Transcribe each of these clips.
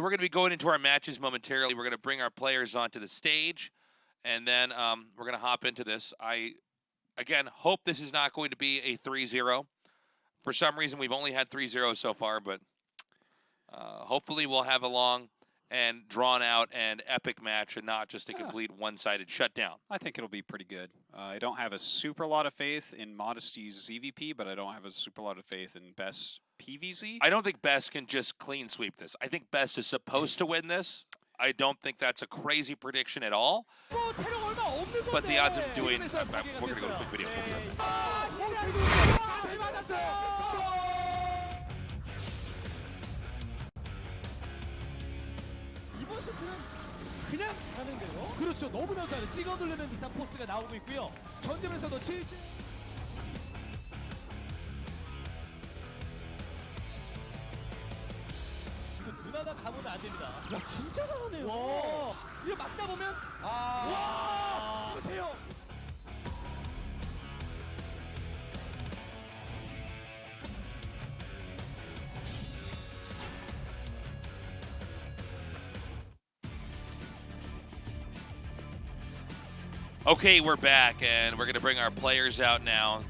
So we're going to be going into our matches momentarily. We're going to bring our players onto the stage, and then we're going to hop into this. I, again, hope this is not going to be a 3-0. For some reason, we've only had 3-0 so far, but hopefully we'll have a long and drawn-out and epic match and not just a complete one-sided shutdown. I think it'll be pretty good. I don't have a super lot of faith in Modesty's ZVP, but I don't have a super lot of faith in BeSt PvZ. I don't think BeSt can just clean sweep this. I think BeSt is supposed to win this. I don't think that's a crazy prediction at all. But the odds of doing... we're going to go to a quick video. We'll be right back. 그냥 잘하는데요. 그렇죠. 너무나 잘해. 찍어 누르는 듯한 포스가 나오고 있고요. 전점에서도 70. 이거 눈 하나 감으면 안 됩니다. 와 진짜 잘하네요. 와. 이거 막다 보면 와. 이거 돼요. Okay, we're back, and we're going to bring our players out now.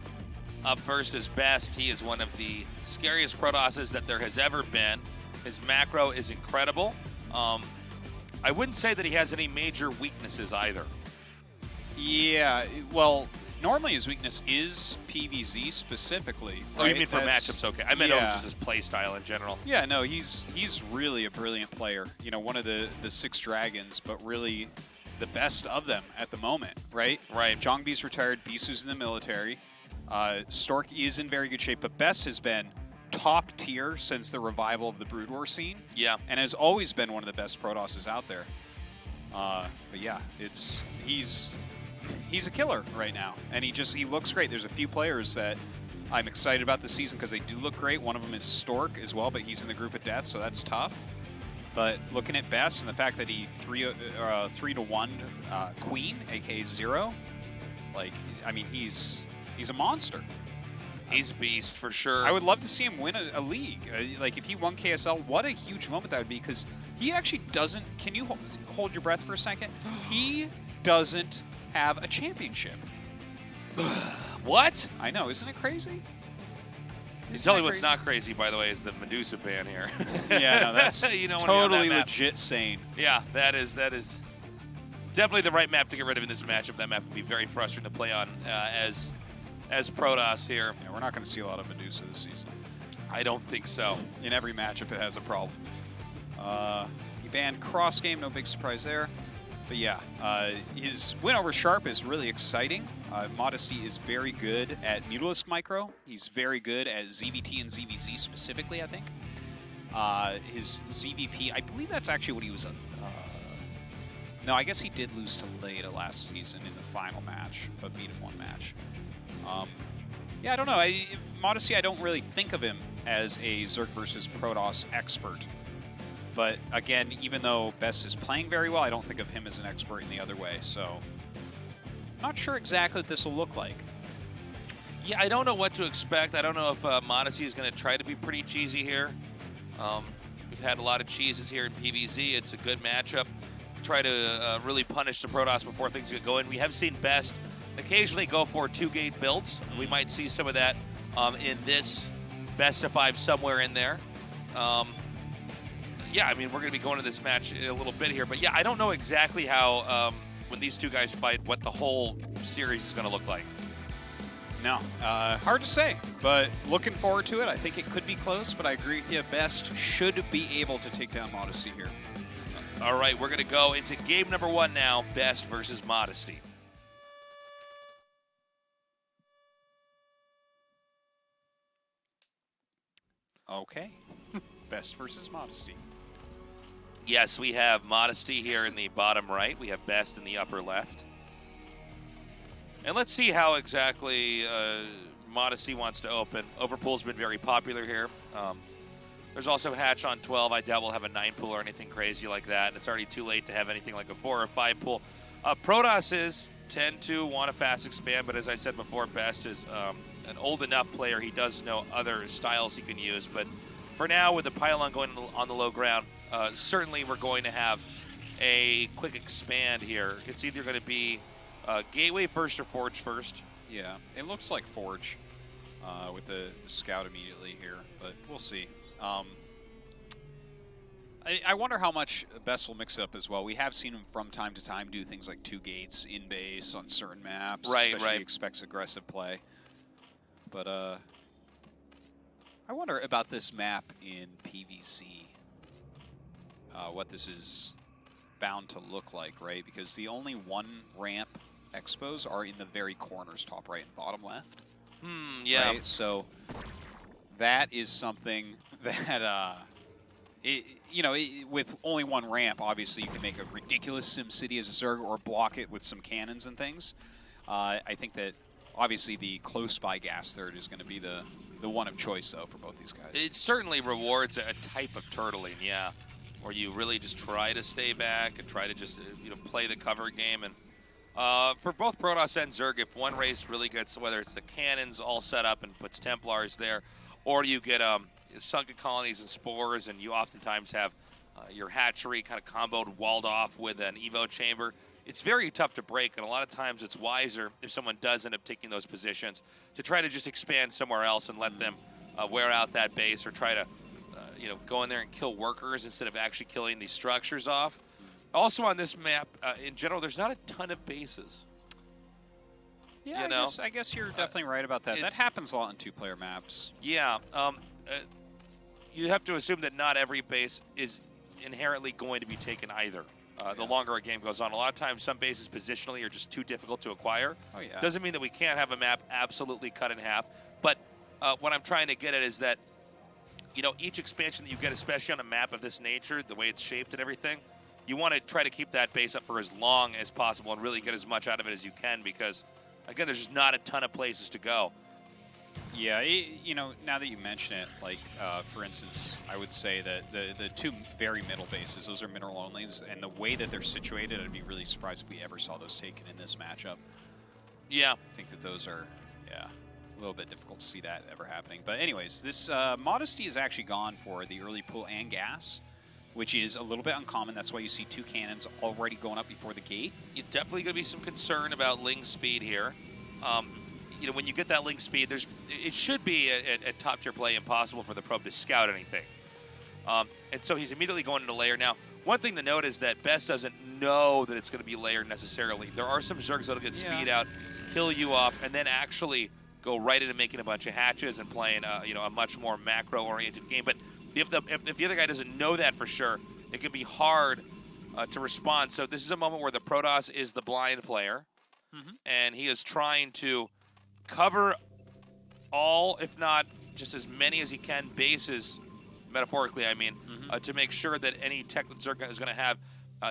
Up first is BeSt. He is one of the scariest Protosses that there has ever been. His macro is incredible. I wouldn't say that he has any major weaknesses either. Yeah, well, normally his weakness is PvZ specifically. Oh, right? you mean for matchups? Okay, I meant just his play style in general. Yeah, no, he's really a brilliant player. You know, one of the 6 dragons, but really the best of them at the moment, right? Right. Zhongbi's retired, Bisu's in the military. Stork is in very good shape, but BeSt has been top tier since the revival of the Brood War scene. Yeah. And has always been one of the best Protosses out there. But yeah, he's a killer right now. And he looks great. There's a few players that I'm excited about this season because they do look great. One of them is Stork as well, but he's in the group of death, so that's tough. But looking at BeSt and the fact that he 3-to-1 Queen, aka 0, like, I mean, he's a monster. He's BeSt for sure. I would love to see him win a league. Like, if he won KSL, what a huge moment that would be, because he actually doesn't... Can you hold your breath for a second? He doesn't have a championship. What? I know, isn't it crazy? Tell me what's not crazy, by the way, is the Medusa ban here. Yeah, no, that's you know, totally legit sane. Yeah, that is definitely the right map to get rid of in this matchup. That map would be very frustrating to play on as Protoss here. Yeah, we're not going to see a lot of Medusa this season. I don't think so. In every matchup, it has a problem. He banned cross game, no big surprise there. But yeah, his win over Sharp is really exciting. Modesty is very good at Mutalisk Micro. He's very good at ZVT and ZVZ specifically, I think. His ZVP, I believe that's actually what he was... no, I guess he did lose to Leda last season in the final match, but beat him one match. Yeah, I don't know. Modesty, I don't really think of him as a Zerg versus Protoss expert. But again, even though BeSt is playing very well, I don't think of him as an expert in the other way. So, not sure exactly what this will look like. Yeah, I don't know what to expect. I don't know if Modesty is going to try to be pretty cheesy here. We've had a lot of cheeses here in PvZ. It's a good matchup. Try to really punish the Protoss before things get going. We have seen BeSt occasionally go for 2-gate builds. We might see some of that in this best of 5 somewhere in there. Yeah, I mean, we're going to be going to this match in a little bit here. But yeah, I don't know exactly how, when these two guys fight, what the whole series is going to look like. No, hard to say, but looking forward to it. I think it could be close, but I agree with you. BeSt should be able to take down Modesty here. All right, we're going to go into game number 1 now, BeSt versus Modesty. Okay, BeSt versus Modesty. Yes, we have Modesty here in the bottom right. We have BeSt in the upper left. And let's see how exactly Modesty wants to open. Overpool's been very popular here. There's also Hatch on 12. I doubt we'll have a 9 pool or anything crazy like that. And it's already too late to have anything like a 4 or 5 pool. Protosses tend to want to fast expand, but as I said before, BeSt is an old enough player. He does know other styles he can use, but for now, with the pylon going on the low ground, certainly we're going to have a quick expand here. It's either going to be Gateway first or Forge first. Yeah, it looks like Forge with the scout immediately here, but we'll see. I wonder how much BeSt will mix it up as well. We have seen him from time to time do things like 2 gates in base on certain maps. Right, especially he expects aggressive play. But I wonder about this map in PvZ. What this is bound to look like, right? Because the only 1 ramp expos are in the very corners, top right and bottom left. Yeah. Right? So that is something that, with only 1 ramp, obviously you can make a ridiculous SimCity as a Zerg or block it with some cannons and things. I think that obviously the close by gas third is going to be the one of choice, though, for both these guys. It certainly rewards a type of turtling, yeah, where you really just try to stay back and try to just play the cover game. And for both Protoss and Zerg, if one race really gets, whether it's the cannons all set up and puts Templars there, or you get sunken colonies and spores, and you oftentimes have your hatchery kind of comboed, walled off with an evo chamber, it's very tough to break, and a lot of times it's wiser if someone does end up taking those positions to try to just expand somewhere else and let them wear out that base, or try to go in there and kill workers instead of actually killing these structures off. Also on this map, in general, there's not a ton of bases. Yeah, I guess you're definitely right about that. That happens a lot in 2-player maps. Yeah. You have to assume that not every base is inherently going to be taken either. The longer a game goes on. A lot of times some bases positionally are just too difficult to acquire. Oh, yeah. Doesn't mean that we can't have a map absolutely cut in half. But what I'm trying to get at is that, each expansion that you get, especially on a map of this nature, the way it's shaped and everything, you want to try to keep that base up for as long as possible and really get as much out of it as you can, because, again, there's just not a ton of places to go. Yeah, now that you mention it, like, for instance, I would say that the 2 very middle bases, those are mineral onlys, and the way that they're situated, I'd be really surprised if we ever saw those taken in this matchup. Yeah. I think that those are, a little bit difficult to see that ever happening. But anyways, this Modesty is actually gone for the early pool and gas, which is a little bit uncommon. That's why you see 2 cannons already going up before the gate. You're definitely going to be some concern about Ling's speed here. When you get that Ling speed, it should be at top-tier play impossible for the probe to scout anything. And so he's immediately going into layer. Now, one thing to note is that BeSt doesn't know that it's going to be layered necessarily. There are some Zergs that'll get speed out, kill you off, and then actually go right into making a bunch of hatches and playing a much more macro-oriented game. But if the other guy doesn't know that for sure, it can be hard to respond. So this is a moment where the Protoss is the blind player, and he is trying to cover all, if not just as many as he can, bases, metaphorically, I mean, to make sure that any tech that Zerg is going to have,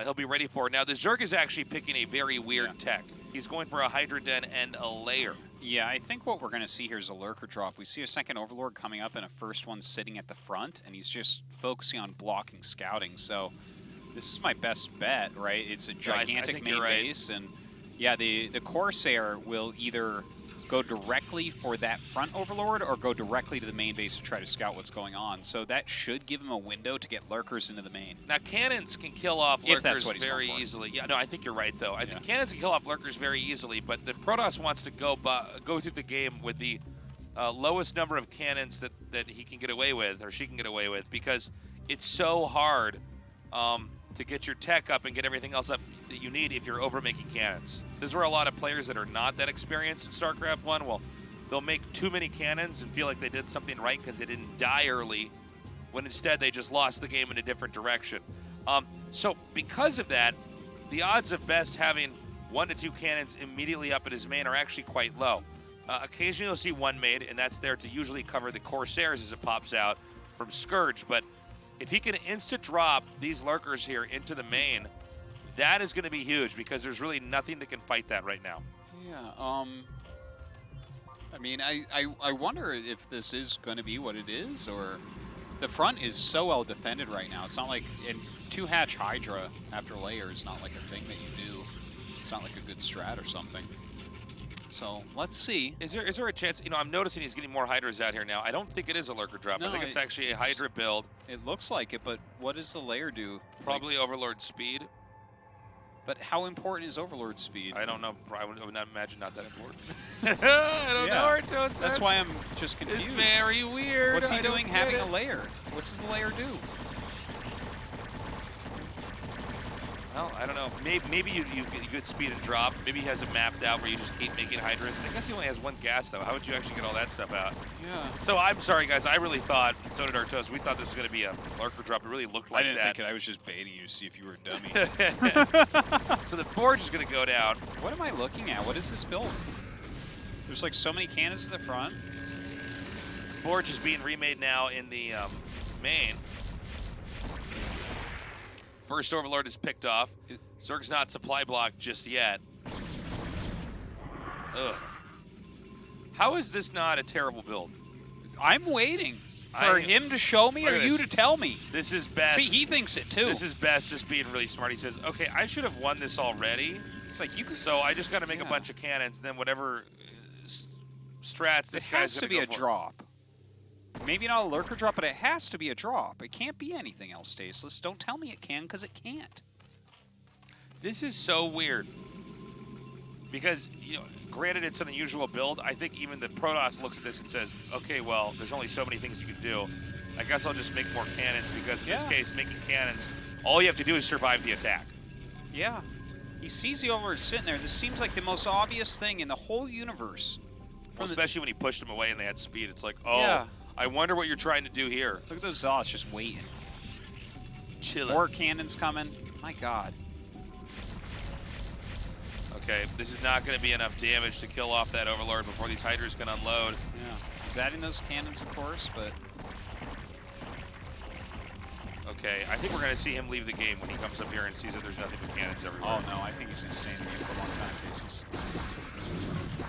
he'll be ready for. Now, the Zerg is actually picking a very weird tech. He's going for a Hydra Den and a layer. Yeah, I think what we're going to see here is a lurker drop. We see a second Overlord coming up and a first one sitting at the front, and he's just focusing on blocking scouting. So this is my best bet, right? It's a gigantic main base, and yeah, the Corsair will either go directly for that front Overlord or go directly to the main base to try to scout what's going on. So that should give him a window to get lurkers into the main. Now, cannons can kill off lurkers very easily. Yeah, no, I think you're right, though. I think cannons can kill off lurkers very easily, but the Protoss wants to go through the game with the lowest number of cannons that he can get away with, or she can get away with, because it's so hard to get your tech up and get everything else up that you need if you're over-making cannons. This is where a lot of players that are not that experienced in StarCraft 1, they'll make too many cannons and feel like they did something right because they didn't die early, when instead they just lost the game in a different direction. So because of that, the odds of BeSt having 1 to 2 cannons immediately up at his main are actually quite low. Occasionally you'll see one made, and that's there to usually cover the Corsairs as it pops out from Scourge. But if he can insta-drop these lurkers here into the main, that is going to be huge, because there's really nothing that can fight that right now. Yeah, I mean, I wonder if this is going to be what it is, or the front is so well defended right now. It's not like, in 2-hatch Hydra after layer is not like a thing that you do. It's not like a good strat or something. So let's see. Is there a chance? You know, I'm noticing he's getting more Hydras out here now. I don't think it is a Lurker drop. No, I think it's actually a Hydra build. It looks like it, but what does the layer do? Probably Overlord speed. But how important is Overlord speed? I don't know. I would not imagine not that important. I don't know, Artos. That's why I'm just confused. It's very weird. What's he doing having a layer? What does the layer do? Well, I don't know. Maybe you get good speed and drop. Maybe he has it mapped out where you just keep making Hydras. I guess he only has one gas, though. How would you actually get all that stuff out? Yeah. So I'm sorry, guys. I really thought, and so did Artos, we thought this was going to be a Lurker drop. It really looked like that. I didn't think it. I was just baiting you to see if you were a dummy. So the Forge is going to go down. What am I looking at? What is this build? There's like so many cannons to the front. Forge is being remade now in the main. First Overlord is picked off. Zerg's not supply blocked just yet. Ugh. How is this not a terrible build? I'm waiting for him to show me or you to tell me. This is BeSt. See, he thinks it too. This is BeSt just being really smart. He says, okay, I should have won this already. It's like you could. So I just got to make a bunch of cannons, and then whatever strats this guy's going to go for. It has to be a drop. Maybe not a Lurker drop, but it has to be a drop. It can't be anything else, Staceless. Don't tell me it can, because it can't. This is so weird. Because, you know, granted it's an unusual build, I think even the Protoss looks at this and says, okay, well, there's only so many things you can do. I guess I'll just make more cannons, because in this case, making cannons, all you have to do is survive the attack. Yeah. He sees the Overlord sitting there. This seems like the most obvious thing in the whole universe. Well, especially when he pushed them away and they had speed. It's like, oh, I wonder what you're trying to do here. Look at those Zealots just waiting. Chilling. More cannons coming. My God. Okay, this is not going to be enough damage to kill off that Overlord before these Hydras can unload. Yeah. He's adding those cannons, of course, but... Okay, I think we're going to see him leave the game when he comes up here and sees that there's nothing but cannons everywhere. Oh, no, I think he's going to stay in the game for a long time, Cases.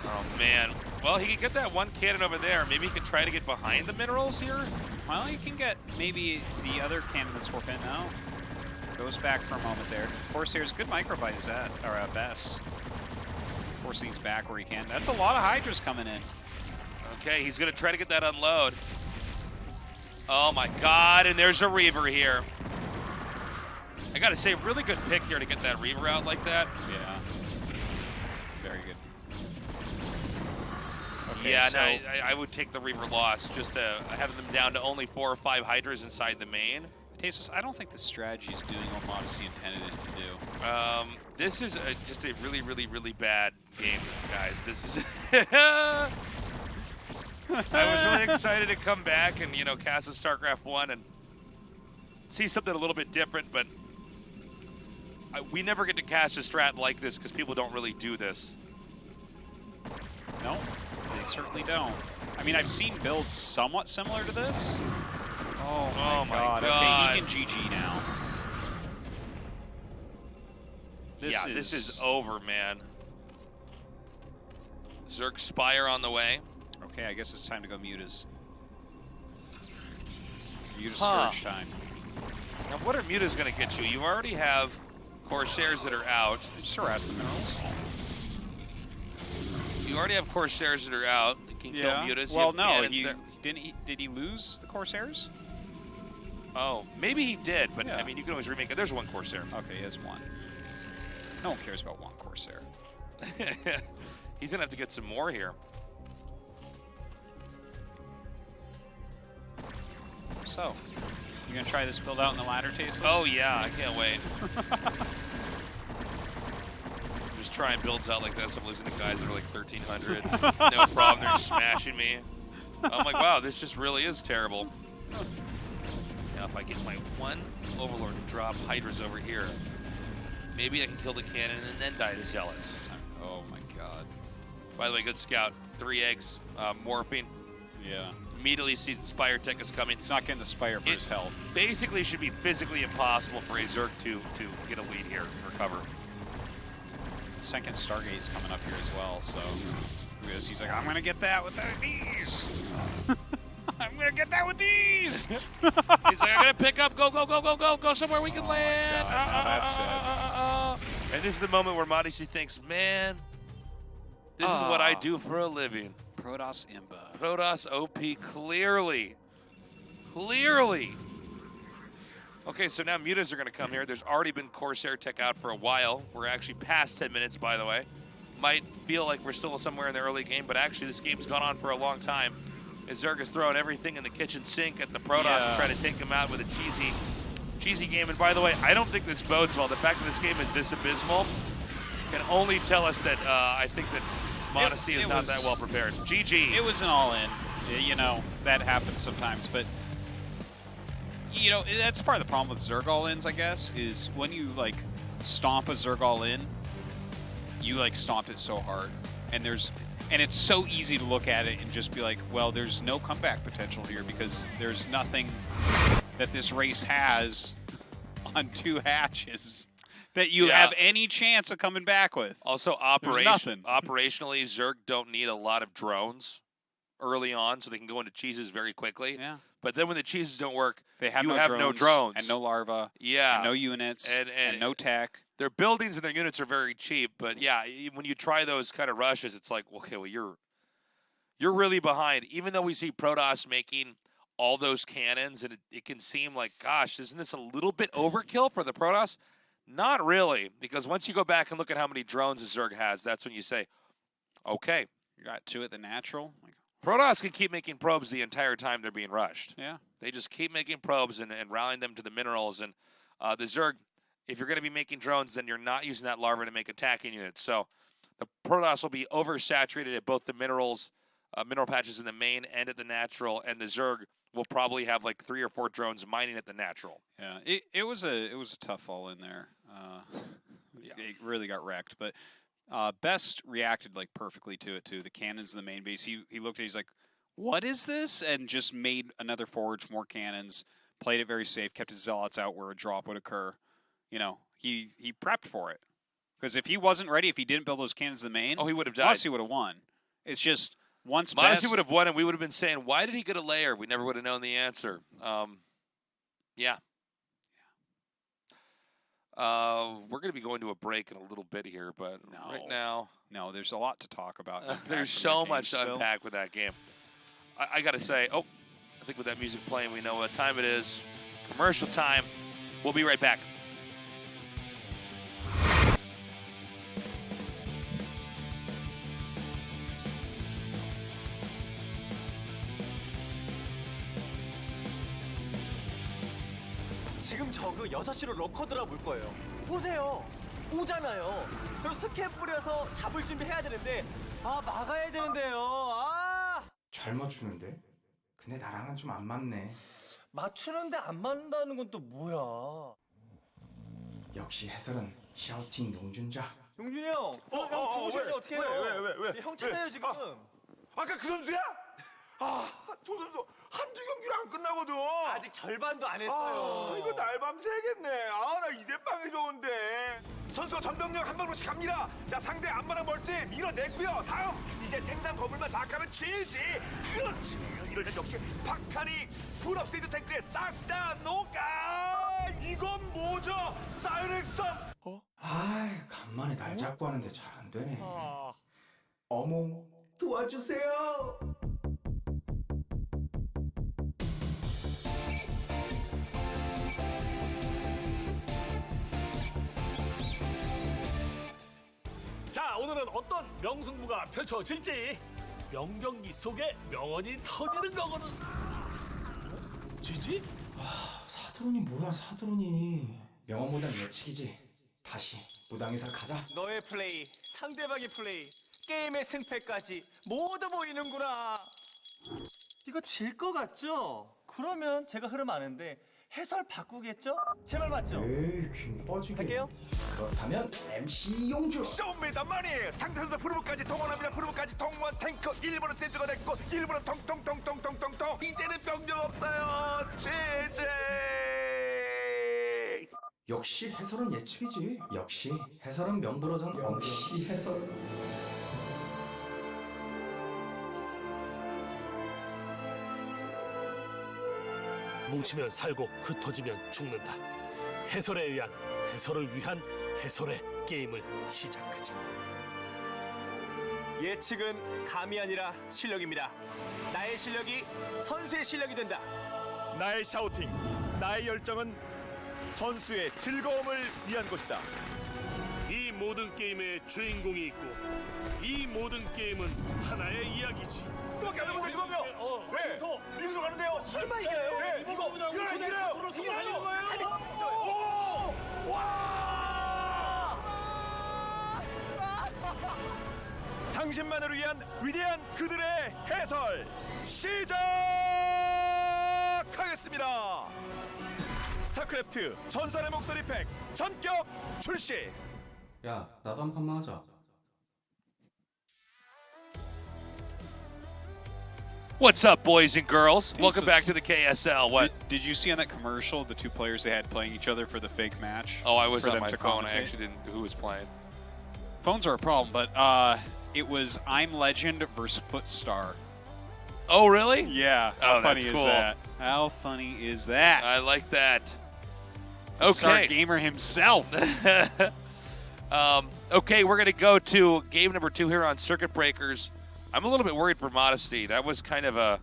Oh, man. Well, he can get that one cannon over there. Maybe he can try to get behind the minerals here? Well, he can get maybe the other cannon that's warping now. Goes back for a moment there. Corsair's good micro by BeSt, or BeSt. Forcing these back where he can. That's a lot of Hydras coming in. Okay, he's going to try to get that unload. Oh, my God, and there's a Reaver here. I got to say, really good pick here to get that Reaver out like that. Yeah. Very good. Okay, yeah, so no, I would take the Reaver loss, just to have them down to only 4 or 5 Hydras inside the main. Tasteless, I don't think the strategy is doing what Modesty intended it to do. This is just a really, really, really bad game, guys. This is... I was really excited to come back and, you know, cast a Starcraft 1 and see something a little bit different, but we never get to cast a strat like this because people don't really do this. No, they certainly don't. I mean, I've seen builds somewhat similar to this. Oh my God. Okay, he can GG now. This is over, man. Zerg Spire on the way. Okay, I guess it's time to go Mutas. Muta Scourge time. Now, what are Mutas going to get you? You already have Corsairs that are out. Just harass the minerals. You already have Corsairs that are out. That can kill Mutas. Well, no, did he lose the Corsairs? Oh, maybe he did, but I mean, you can always remake it. There's one Corsair. Okay, he has one. No one cares about one Corsair. He's going to have to get some more here. So, you going to try this build out in the ladder, Tasteless? Oh, yeah, I can't wait. Just trying builds out like this. I'm losing to guys that are like 1,300. No problem, they're just smashing me. I'm like, wow, this just really is terrible. Now, if I get my one Overlord to drop Hydras over here, maybe I can kill the cannon and then die to Zealots. Oh my God. By the way, good scout. 3 eggs, morphing. Yeah. Immediately sees the Spire Tech is coming. He's not getting the Spire for his health. Basically should be physically impossible for a Zerg to get a lead here, recover. The second Stargate's coming up here as well, so he's like, I'm gonna get that with these. I'm gonna get that with these. He's like, I'm gonna pick up, go somewhere we can land. That's it. And this is the moment where Modesty thinks, man, This is what I do for a living. Protoss Imba. Protoss OP clearly. Clearly. Okay, so now mutas are going to come here. There's already been Corsair tech out for a while. We're actually past 10 minutes, by the way. Might feel like we're still somewhere in the early game, but actually this game's gone on for a long time. Zerg is throwing everything in the kitchen sink at the Protoss to try to take him out with a cheesy game. And by the way, I don't think this bodes well. The fact that this game is this abysmal can only tell us that I think that Modesty is not that well prepared. GG. It was an all-in. You know, that happens sometimes, but you know, that's part of the problem with Zerg all-ins, I guess, is when you like stomp a Zerg all-in, you like stomped it so hard, and it's so easy to look at it and just be like, well, there's no comeback potential here because there's nothing that this race has on 2 hatches that you have any chance of coming back with. Also, operationally, Zerg don't need a lot of drones early on, so they can go into cheeses very quickly. Yeah. But then when the cheeses don't work, they have no drones. And no larva. Yeah. And no units. And no tech. Their buildings and their units are very cheap, but yeah, when you try those kind of rushes, it's like, okay, well, you're really behind. Even though we see Protoss making all those cannons, and it can seem like, gosh, isn't this a little bit overkill for the Protoss? Not really, because once you go back and look at how many drones the Zerg has, that's when you say, okay. You got 2 at the natural. Protoss can keep making probes the entire time they're being rushed. Yeah. They just keep making probes and rallying them to the minerals. And the Zerg, if you're going to be making drones, then you're not using that larva to make attacking units. So the Protoss will be oversaturated at both the minerals, mineral patches in the main and at the natural, and the Zerg will probably have like 3 or 4 drones mining at the natural. Yeah, it was a tough fall in there. It really got wrecked, but BeSt reacted like perfectly to it too. The cannons in the main base. He looked at it, he's like, what is this? And just made another forge, more cannons, played it very safe, kept his zealots out where a drop would occur. You know, he prepped for it. Because if he wasn't ready, if he didn't build those cannons in the main, he would have died. Modesty would have won. It's just once Modesty would have won, and we would have been saying, why did he get a layer? We never would have known the answer. Yeah. We're going to be going to a break in a little bit here, but right now... No, there's a lot to talk about. There's so much to unpack with that game. I got to say, I think with that music playing, we know what time it is. Commercial time. We'll be right back. 지금 저그 6시로 러커 들어볼 거예요. 보세요. 오잖아요. 그럼 스캔 뿌려서 잡을 준비해야 되는데 막아야 되는데요. 잘 맞추는데? 근데 나랑은 좀 안 맞네. 맞추는데 안 맞는다는 건 또 뭐야? 역시 해설은 샤우팅 용준자. 용준이 형. 형 주무셔야지 어떻게 해요? 왜? 형 찾아요 지금. 아까 그 선수야? 저 선수 한두 경기를 안 끝나거든. 아직 절반도 안 했어요. 이거 날밤 새겠네. 나 이대빵이 좋은데. 선수가 전병력 한 방으로씩 갑니다. 자, 상대 앞마당 멀티 밀어냈고요. 다음 이제 생산 건물만 장악하면 지지. 그렇지. 이럴 땐 역시 박하닉 풀업세이드 탱크에 싹 다 녹아. 이건 뭐죠? 사이렉 스톰. 간만에 날 잡고 하는데 잘 안 되네. 어몽 도와주세요. 자, 오늘은 어떤 명승부가 펼쳐질지 명경기 속에 명언이 터지는 거거든. 지지? 사드론이 뭐야, 사드론이. 명언보단 예측이지. 다시 무당에서 가자. 너의 플레이, 상대방의 플레이, 게임의 승패까지 모두 보이는구나. 이거 질 것 같죠? 그러면 제가 흐름 아는데 해설 바꾸겠죠? 제 말 맞죠? 에이, 김 빠지게. 할게요. 그렇다면 MC 용주. 쇼입니다 마니 상대 선수 프로브까지 동원합니다. 프로브까지 동원 탱크 1번은 센즈가 됐고 1번은 통통통통통통통 이제는 병력 없어요. 제제 역시 해설은 예측이지. 역시 해설은 명불허전. 역시 해설. 뭉치면 살고 흩어지면 죽는다. 해설에 의한 해설을 위한 해설의 게임을 시작하자. 예측은 감이 아니라 실력입니다. 나의 실력이 선수의 실력이 된다. 나의 샤우팅, 나의 열정은 선수의 즐거움을 위한 것이다. 이 모든 게임에 주인공이 있고 이 모든 게임은 하나의 이야기지. 이거밖에 안 남았네 지금요. 네, 더. 이기로 가는데요. 설마 이겨요? 네, 이거 이겨요. 오! 와! 당신만을 위한 위대한 그들의 해설 시작하겠습니다. 스타크래프트 전설의 목소리 팩 전격 출시. 야, 나도 한 판만 하자. What's up, boys and girls? Welcome Jesus. back to the KSL. What? Did you see on that commercial the two players they had playing each other for the fake match? Oh, I was for on them my to phone. I commentate? actually didn't know who was playing. Phones are a problem, but it was I'm Legend versus Footstar. Oh, really? Yeah. Oh, How funny that's is cool. that? How funny is that? I like that. Footstar Okay. gamer himself. Okay, we're going to go to game number 2 here on Circuit Breakers. I'm a little bit worried for Modesty. That was kind of a...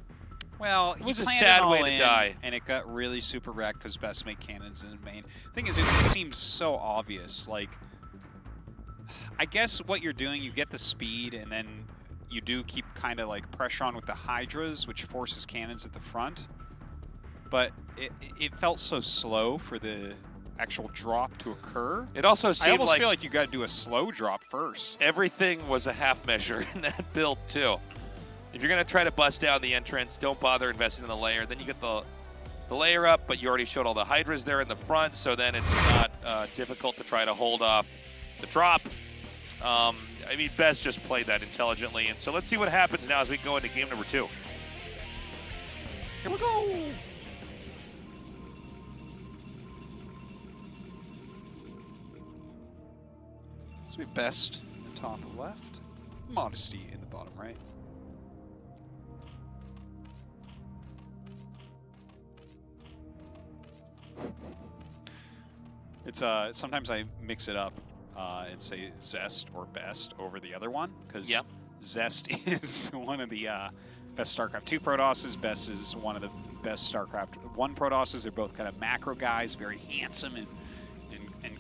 Well, It was he a planned sad it all way to in, die. and it got really super wrecked because BeSt make cannons in the main. Thing is, it seems so obvious. Like, I guess what you're doing, you get the speed, and then you do keep kind of like pressure on with the Hydras, which forces cannons at the front. But it felt so slow for the actual drop to occur. It also I seemed almost like feel like you got to do a slow drop first. everything was a half measure in that build, too. If you're going to try to bust down the entrance, don't bother investing in the layer. Then you get the layer up, but you already showed all the Hydras there in the front, so then it's not difficult to try to hold off the drop. I mean, BeSt just played that intelligently, and so let's see what happens now as we go into game number 2. Here we go! So we have BeSt in the top left, Modesty in the bottom right. It's sometimes I mix it up and say Zest or BeSt over the other one because Yep. Zest is one of the best StarCraft 2 Protosses. BeSt is one of the best StarCraft 1 Protosses. They're both kind of macro guys, very handsome and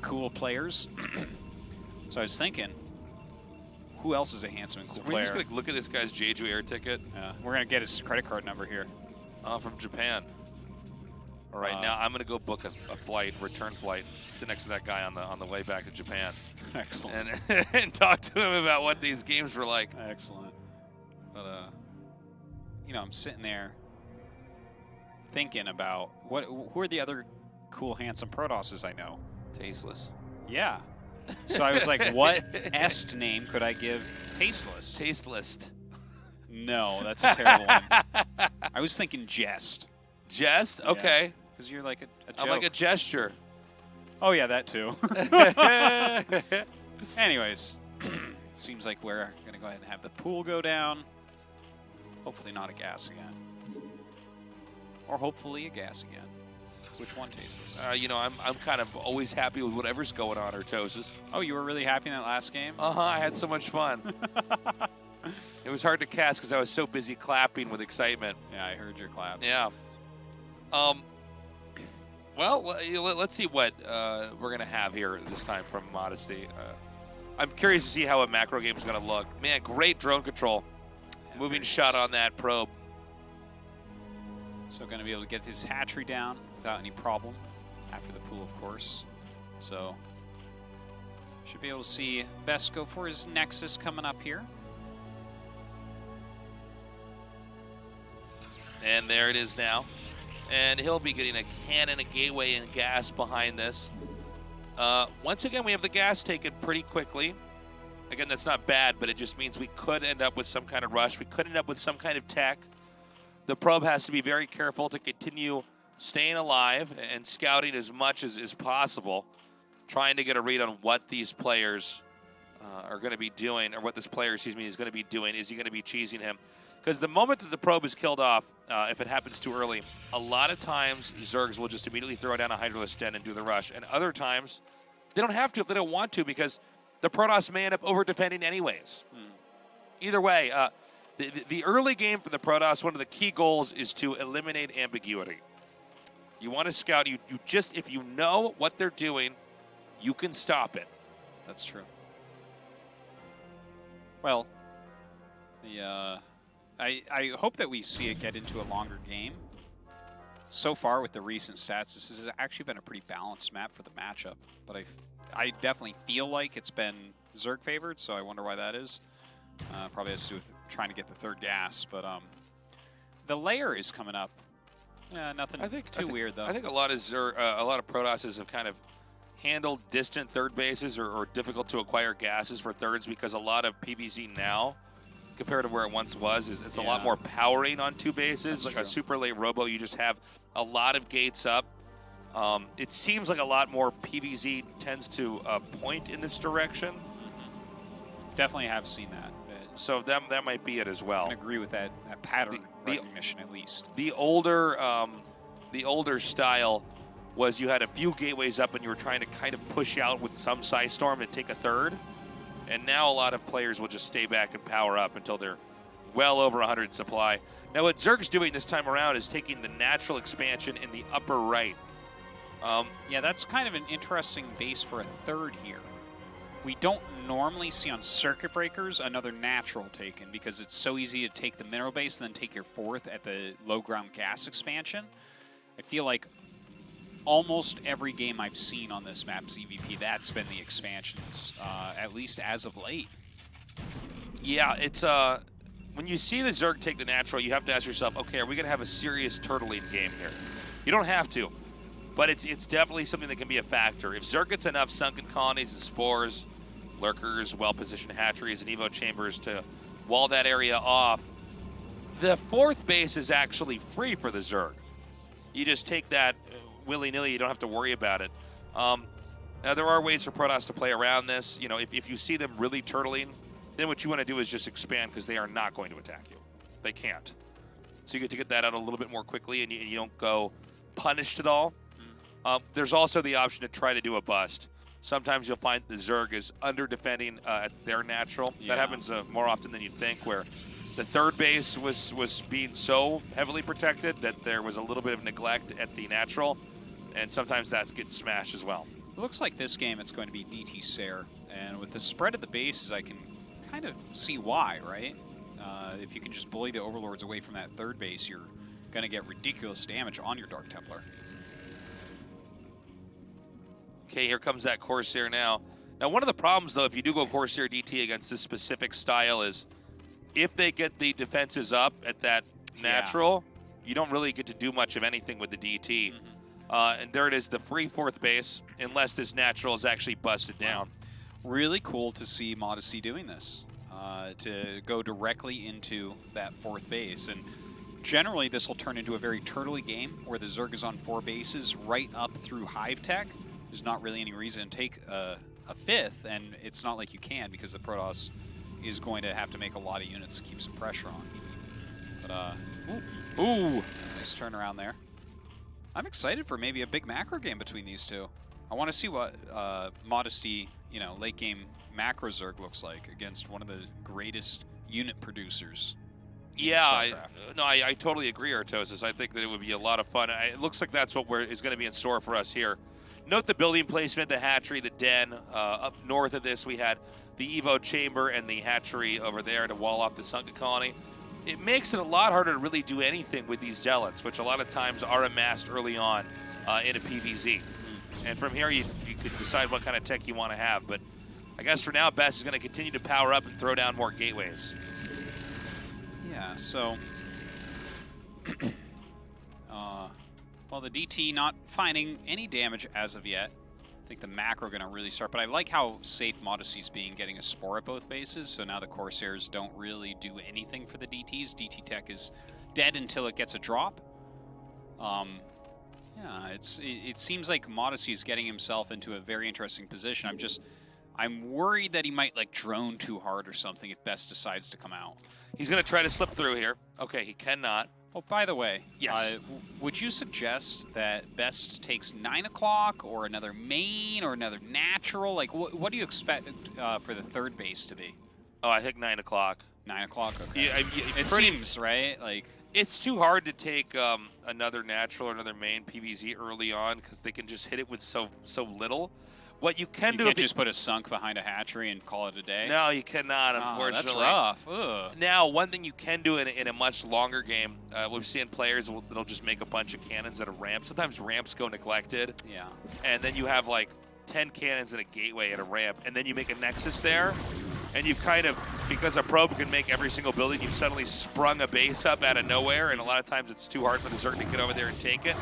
cool players. So I was thinking, who else is a handsome and cool We're player? just going to look at this guy's Jeju air ticket We're going to get his credit card number here. from Japan. All right, now I'm going to go book a flight, return flight, sit next to that guy on the way back to Japan, Excellent. and talk to him about what these games were like. Excellent. But, you know, I'm sitting there thinking about who are the other cool, handsome Protosses I know? Tasteless. Yeah. So I was like, what est name could I give Tasteless? Tasteless. No, that's a terrible one. I was thinking Jest. Jest? Yeah. Okay. Because you're like a joke. I'm like a gesture. Oh, yeah, that too. Anyways, seems like we're going to go ahead and have the pool go down. Hopefully not a gas again. Or hopefully a gas again. Which one tastes? You know, I'm kind of always happy with whatever's going on, Artosis. Oh, you were really happy in that last game? I had so much fun. It was hard to cast because I was so busy clapping with excitement. Yeah, I heard your claps. Yeah. Well, let's see what we're going to have here this time from Modesty. I'm curious to see how a macro game is going to look. Man, great drone control. Yeah, Moving very shot nice. on that probe. So going to be able to get his hatchery down without any problem after the pool, of course. So should be able to see BeSt go for his Nexus coming up here. And there it is now. And he'll be getting a cannon, a gateway, and gas behind this. Once again, we have the gas taken pretty quickly. Again, that's not bad, but it just means we could end up with some kind of rush. We could end up with some kind of tech. The probe has to be very careful to continue staying alive and scouting as much as possible, trying to get a read on what these players are going to be doing, or what this player, is going to be doing. Is he going to be cheesing him? Because the moment that the probe is killed off, if it happens too early, a lot of times Zergs will just immediately throw down a Hydralisk Den and do the rush. And other times, they don't have to if they don't want to, because the Protoss may end up over-defending anyways. Either way, the early game for the Protoss, one of the key goals is to eliminate ambiguity. You want to scout. You just, if you know what they're doing, you can stop it. That's true. Well, the I hope that we see it get into a longer game. So far with the recent stats, this has actually been a pretty balanced map for the matchup. But I definitely feel like it's been Zerg favored, so I wonder why that is. Probably has to do with trying to get the third gas, but the layer is coming up. Yeah, nothing too weird though. I think a lot of Protosses have kind of handled distant third bases or difficult to acquire gases for thirds because a lot of PvZ now, compared to where it once was, it's a lot more powering on two bases. That's like true. A super late robo, you just have a lot of gates up. It seems like a lot more PvZ tends to point in this direction. Definitely have seen that. So that might be it as well. I can agree with that pattern recognition at least. The older style was you had a few gateways up and you were trying to kind of push out with some Psy Storm and take a third. And now a lot of players will just stay back and power up until they're well over 100 supply. Now what Zerg's doing this time around is taking the natural expansion in the upper right. Yeah, that's kind of an interesting base for a third here. We don't normally see on circuit breakers another natural taken because it's so easy to take the mineral base and then take your fourth at the low ground gas expansion. I feel like almost every game I've seen on this map's EVP, that's been the expansions, at least as of late. Yeah, it's when you see the Zerg take the natural, you have to ask yourself, okay, are we going to have a serious turtling game here? You don't have to, but it's definitely something that can be a factor. If Zerg gets enough sunken colonies and spores, lurkers, well-positioned hatcheries, and evo chambers to wall that area off, the fourth base is actually free for the Zerg. You just take that willy-nilly, you don't have to worry about it. Now, there are ways for Protoss to play around this. You know, if you see them really turtling, then what you want to do is just expand because they are not going to attack you. They can't. So you get to get that out a little bit more quickly and you don't go punished at all. There's also the option to try to do a bust. Sometimes you'll find the Zerg is under-defending at their natural. Yeah. That happens more often than you'd think, where the third base was being so heavily protected that there was a little bit of neglect at the natural, and sometimes that gets smashed as well. It looks like this game it's going to be DT Sair, and with the spread of the bases, I can kind of see why, right? If you can just bully the Overlords away from that third base, you're going to get ridiculous damage on your Dark Templar. Okay, here comes that Corsair now. Now, one of the problems, though, if you do go Corsair DT against this specific style is if they get the defenses up at that natural, you don't really get to do much of anything with the DT. And there it is, the free fourth base, unless this natural is actually busted down. Really cool to see Modesty doing this, to go directly into that fourth base. And generally, this will turn into a very turtley game where the Zerg is on 4 bases right up through Hive Tech. There's not really any reason to take a fifth, and it's not like you can because the Protoss is going to have to make a lot of units to keep some pressure on. But, ooh, nice turnaround there. I'm excited for maybe a big macro game between these two. I want to see what Modesty, late game macro Zerg looks like against one of the greatest unit producers. Yeah, I totally agree, Artosis. I think that it would be a lot of fun. It looks like that's what is going to be in store for us here. Note the building placement, the hatchery, the den. Up north of this, we had the Evo chamber and the hatchery over there to wall off the sunken colony. It makes it a lot harder to really do anything with these zealots, which a lot of times are amassed early on in a PvZ. And from here, you could decide what kind of tech you want to have. But I guess for now, BeSt is going to continue to power up and throw down more gateways. Yeah, so... well, the DT not finding any damage as of yet. I think the macro going to really start, but I like how safe Modesty's being getting a spore at both bases, so now the Corsairs don't really do anything for the DTs. DT tech is dead until it gets a drop. Yeah, it seems like Modesty is getting himself into a very interesting position. I'm worried that he might drone too hard or something if BeSt decides to come out. He's going to try to slip through here. Okay, he cannot. Oh, by the way, yes. Would you suggest that BeSt takes 9 o'clock or another main or another natural? What do you expect for the third base to be? Oh, I think 9 o'clock. 9 o'clock. Okay. Yeah, It seems right. Like it's too hard to take another natural or another main PvZ early on because they can just hit it with so little. What you can you do can't just put a sunk behind a hatchery and call it a day. No, you cannot, Oh, unfortunately. that's rough. Ugh. Now, one thing you can do in a much longer game, we've seen players that'll just make a bunch of cannons at a ramp. Sometimes ramps go neglected. Yeah. And then you have like 10 cannons in a gateway at a ramp, and then you make a nexus there, and you've kind of, because a probe can make every single building, you've suddenly sprung a base up out of nowhere, and a lot of times it's too hard for the Zerg to get over there and take it.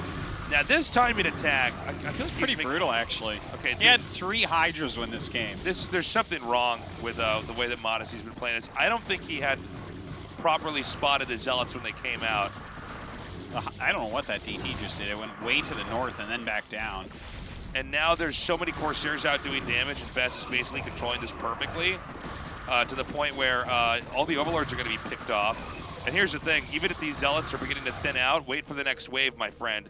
Now, this timing attack, I feel It's pretty brutal, actually. Okay, he had 3 Hydras win this game. There's something wrong with the way that Modesty's been playing this. I don't think he had properly spotted the Zealots when they came out. I don't know what that DT just did. It went way to the north and then back down. And now there's so many Corsairs out doing damage, and BeSt is basically controlling this perfectly to the point where all the Overlords are going to be picked off. And here's the thing, even if these Zealots are beginning to thin out, wait for the next wave, my friend.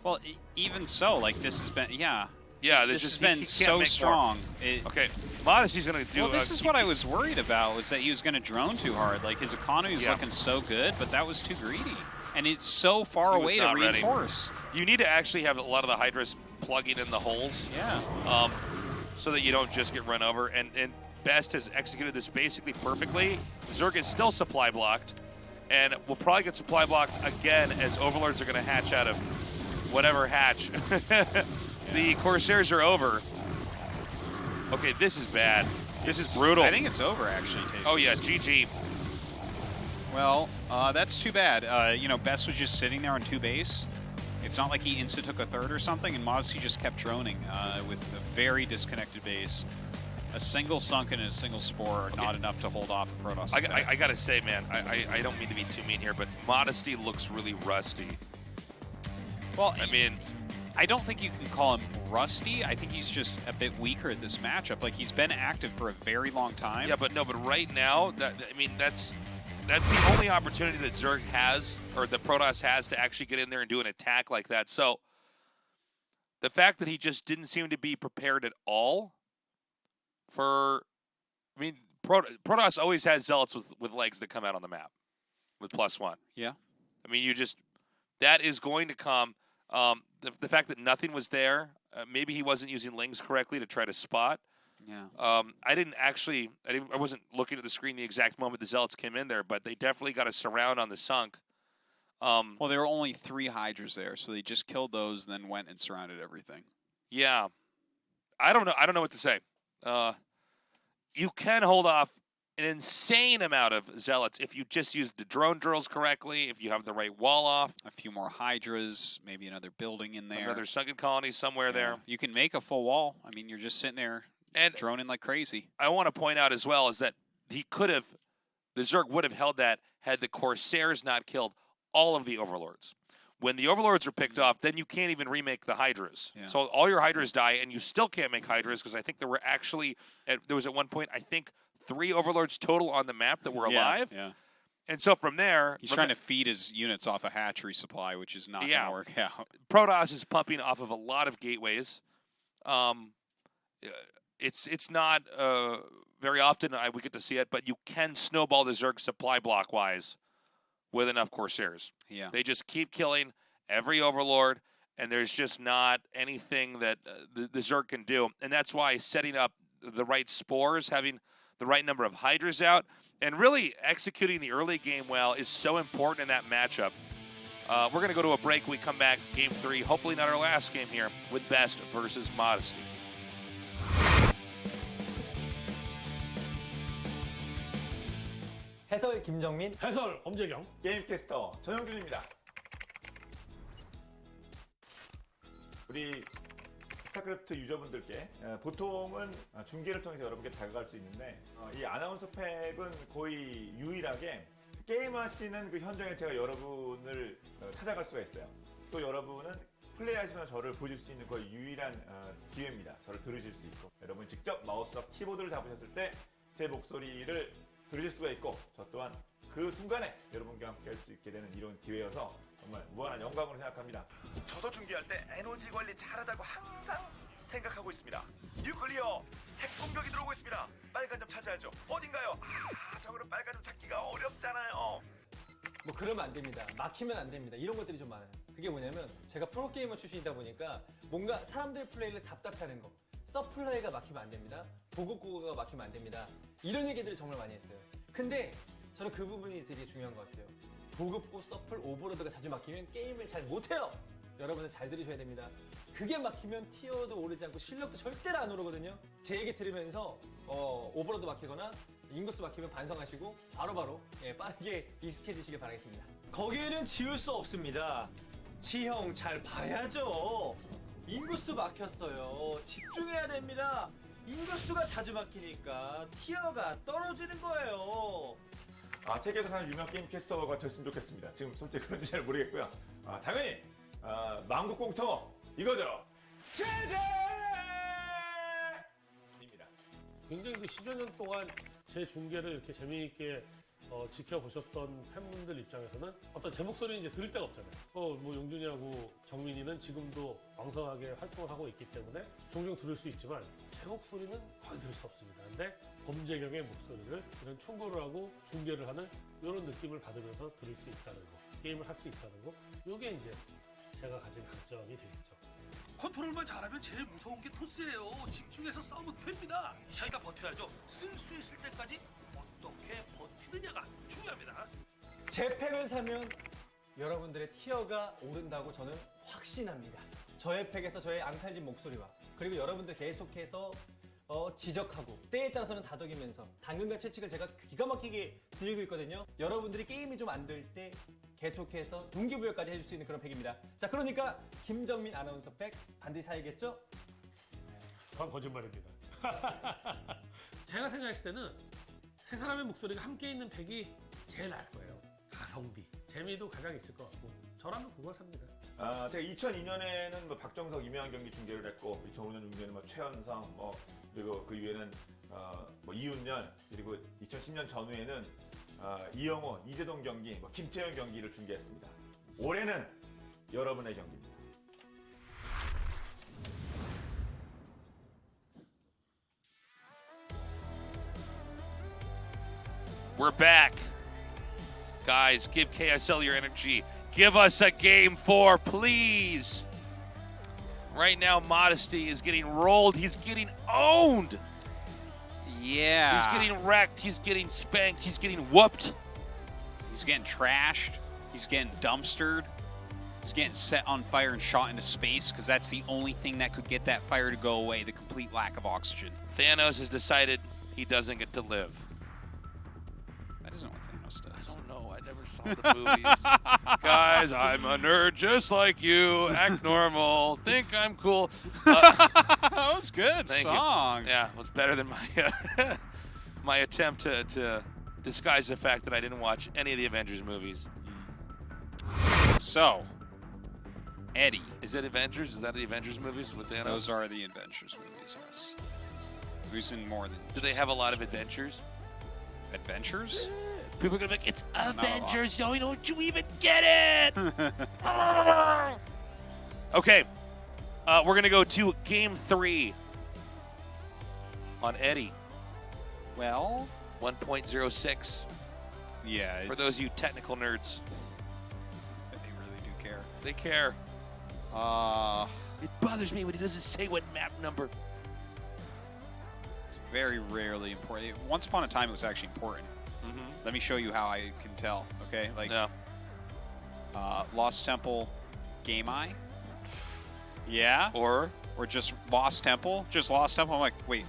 Well, even so, like this has been, yeah. Yeah, this just, has been he so strong. Okay, Modesty's going to do. Well, this is what I was worried about, was that he was going to drone too hard. Like his economy was looking so good, but that was too greedy. And it's so far away to reinforce. You need to actually have a lot of the Hydras plugging in the holes. Yeah. So that you don't just get run over. And BeSt has executed this basically perfectly. Zerg is still supply blocked, and we'll probably get supply blocked again as Overlords are going to hatch out of whatever hatch. The Corsairs are over. Okay, this is bad. This is brutal. I think it's over, actually, Tastes. Oh, yeah, GG. Well, that's too bad. You know, BeSt was just sitting there on 2 base. It's not like he insta took a third or something, and Modesty just kept droning with a very disconnected base. A single sunken and a single spore are not enough to hold off a Protoss attack. I gotta say, man, I don't mean to be too mean here, but Modesty looks really rusty. Well, I mean, I don't think you can call him rusty. I think he's just a bit weaker at this matchup. Like, he's been active for a very long time. Yeah, but right now, that's the only opportunity that Zerg has, or that Protoss has, to actually get in there and do an attack like that. So the fact that he just didn't seem to be prepared at all for, I mean, Protoss always has Zealots with legs that come out on the map with +1. Yeah. I mean, that is going to come. The fact that nothing was there, maybe he wasn't using Lings correctly to try to spot. Yeah. I wasn't looking at the screen the exact moment the Zealots came in there, but they definitely got a surround on the sunk. Well, there were only 3 Hydras there, so they just killed those and then went and surrounded everything. Yeah. I don't know what to say. You can hold off an insane amount of Zealots if you just use the drone drills correctly, if you have the right wall off. A few more Hydras, maybe another building in there. Another sunken colony somewhere there. You can make a full wall. I mean, you're just sitting there and droning like crazy. I want to point out as well is that the Zerg would have held that had the Corsairs not killed all of the Overlords. When the Overlords are picked off, then you can't even remake the Hydras. Yeah. So all your Hydras die, and you still can't make Hydras, because I think there were actually, there was at one point, I think, 3 Overlords total on the map that were alive. Yeah. And so from there... He's trying to feed his units off a hatchery supply, which is not going to work out. Protoss is pumping off of a lot of gateways. It's not very often we get to see it, but you can snowball the Zerg supply block-wise with enough Corsairs. Yeah. They just keep killing every Overlord, and there's just not anything that the Zerg can do. And that's why setting up the right spores, having the right number of Hydras out, and really executing the early game well is so important in that matchup. We're going to go to a break. We come back, Game 3, hopefully not our last game here, with BeSt versus Modesty. 해설 김정민, 해설 엄재경, 게임캐스터 전영준입니다. 우리 스타크래프트 유저분들께 보통은 중계를 통해서 여러분께 다가갈 수 있는데 이 아나운서 팩은 거의 유일하게 게임하시는 그 현장에 제가 여러분을 찾아갈 수가 있어요. 또 여러분은 플레이하시면서 저를 보실 수 있는 거의 유일한 기회입니다. 저를 들으실 수 있고 여러분이 직접 마우스와 키보드를 잡으셨을 때 제 목소리를 들으실 수가 있고 저 또한 그 순간에 여러분과 함께 할 수 있게 되는 이런 기회여서 정말 무한한 영광으로 생각합니다. 저도 중계할 때 에너지 관리 잘하자고 항상 생각하고 있습니다. 뉴클리어 핵 공격이 들어오고 있습니다. 빨간 점 찾아야죠. 어딘가요? 아, 저거는 빨간 점 찾기가 어렵잖아요. 뭐 그러면 안 됩니다. 막히면 안 됩니다. 이런 것들이 좀 많아요. 그게 뭐냐면 제가 프로게이머 출신이다 보니까 뭔가 사람들의 플레이를 답답해하는 거. 서플라이가 막히면 안 됩니다. 보급고가 막히면 안 됩니다. 이런 얘기들을 정말 많이 했어요. 근데 저는 그 부분이 되게 중요한 것 같아요. 보급고, 서플, 오버로드가 자주 막히면 게임을 잘 못해요. 여러분들 잘 들으셔야 됩니다. 그게 막히면 티어도 오르지 않고 실력도 절대로 안 오르거든요. 제 얘기 들으면서 오버로드 막히거나 인구수 막히면 반성하시고 바로바로 빠르게 익숙해지시길 바라겠습니다. 거기에는 지울 수 없습니다. 지형 잘 봐야죠. 인구수 막혔어요. 집중해야 됩니다. 인구수가 자주 막히니까 티어가 떨어지는 거예요. 세계에서 가장 유명 게임 캐스터가 됐으면 좋겠습니다. 지금 솔직히 그런지 잘 모르겠고요. 당연히 만국 공통 이거죠. 제재! 입니다. 굉장히 그 10여 년 동안 제 중계를 이렇게 재미있게 지켜보셨던 팬분들 입장에서는 어떤 제 목소리는 이제 들을 데가 없잖아요. 뭐 용준이하고 정민이는 지금도 왕성하게 활동을 하고 있기 때문에 종종 들을 수 있지만 제 목소리는 거의 들을 수 없습니다. 근데 범재경의 목소리를 이런 충고를 하고 중계를 하는 이런 느낌을 받으면서 들을 수 있다는 거, 게임을 할 수 있다는 거, 이게 이제 제가 가진 강점이 되겠죠. 컨트롤만 잘하면 제일 무서운 게 토스예요. 집중해서 싸우면 됩니다. 자, 일단 버텨야죠. 쓸 수 있을 때까지 어떻게 버티느냐가 중요합니다. 제 팩을 사면 여러분들의 티어가 오른다고 저는 확신합니다. 저의 팩에서 저의 앙탈진 목소리와 그리고 여러분들 계속해서 지적하고 때에 따라서는 다독이면서 당근과 채찍을 제가 기가 막히게 드리고 있거든요. 여러분들이 게임이 좀 안 될 때 계속해서 동기부여까지 해줄 수 있는 그런 팩입니다. 자, 그러니까 김정민 아나운서 팩 반드시 사야겠죠? 그건 거짓말입니다. 제가 생각했을 때는 세 사람의 목소리가 함께 있는 팩이 제일 나을 거예요. 가성비, 재미도 가장 있을 것 같고 저라면 그걸 삽니다. 제가 2002년에는 뭐 박정석 유명한 경기 중계를 했고 2005년 중계는 뭐 최현성 그리고 그 이후에는 뭐 이윤열 그리고 2010년 전후에는 이영호, 이재동 경기, 뭐 김태현 경기를 중계했습니다. 올해는 여러분의 경기입니다. We're back. Guys, give KSL your energy. Give us a game 4, please. Right now, Modesty is getting rolled. He's getting owned. Yeah. He's getting wrecked. He's getting spanked. He's getting whooped. He's getting trashed. He's getting dumpstered. He's getting set on fire and shot into space because that's the only thing that could get that fire to go away, the complete lack of oxygen. Thanos has decided he doesn't get to live. That isn't what Thanos does. I don't know. I never saw the movies. Guys, I'm a nerd just like you. Act normal. Think I'm cool. That was good Thank song. You. Yeah, it was better than my my attempt to disguise the fact that I didn't watch any of the Avengers movies. So, Eddie. Is it Avengers? Is that the Avengers movies with Thanos? Those are the Avengers movies, yes. Who's in more than Do they have a lot of adventures? Adventures? People are going to be like, it's Avengers. Don't you even get it? Okay. We're going to go to Game 3 on Eddie. Well, 1.06. yeah. For those of you technical nerds. They really do care. They care. It bothers me when he doesn't say what map number. It's very rarely important. Once upon a time, it was actually important. Let me show you how I can tell, okay? Like, No. Lost Temple, Game Eye. Yeah. Or just Lost Temple. Just Lost Temple. I'm like, wait,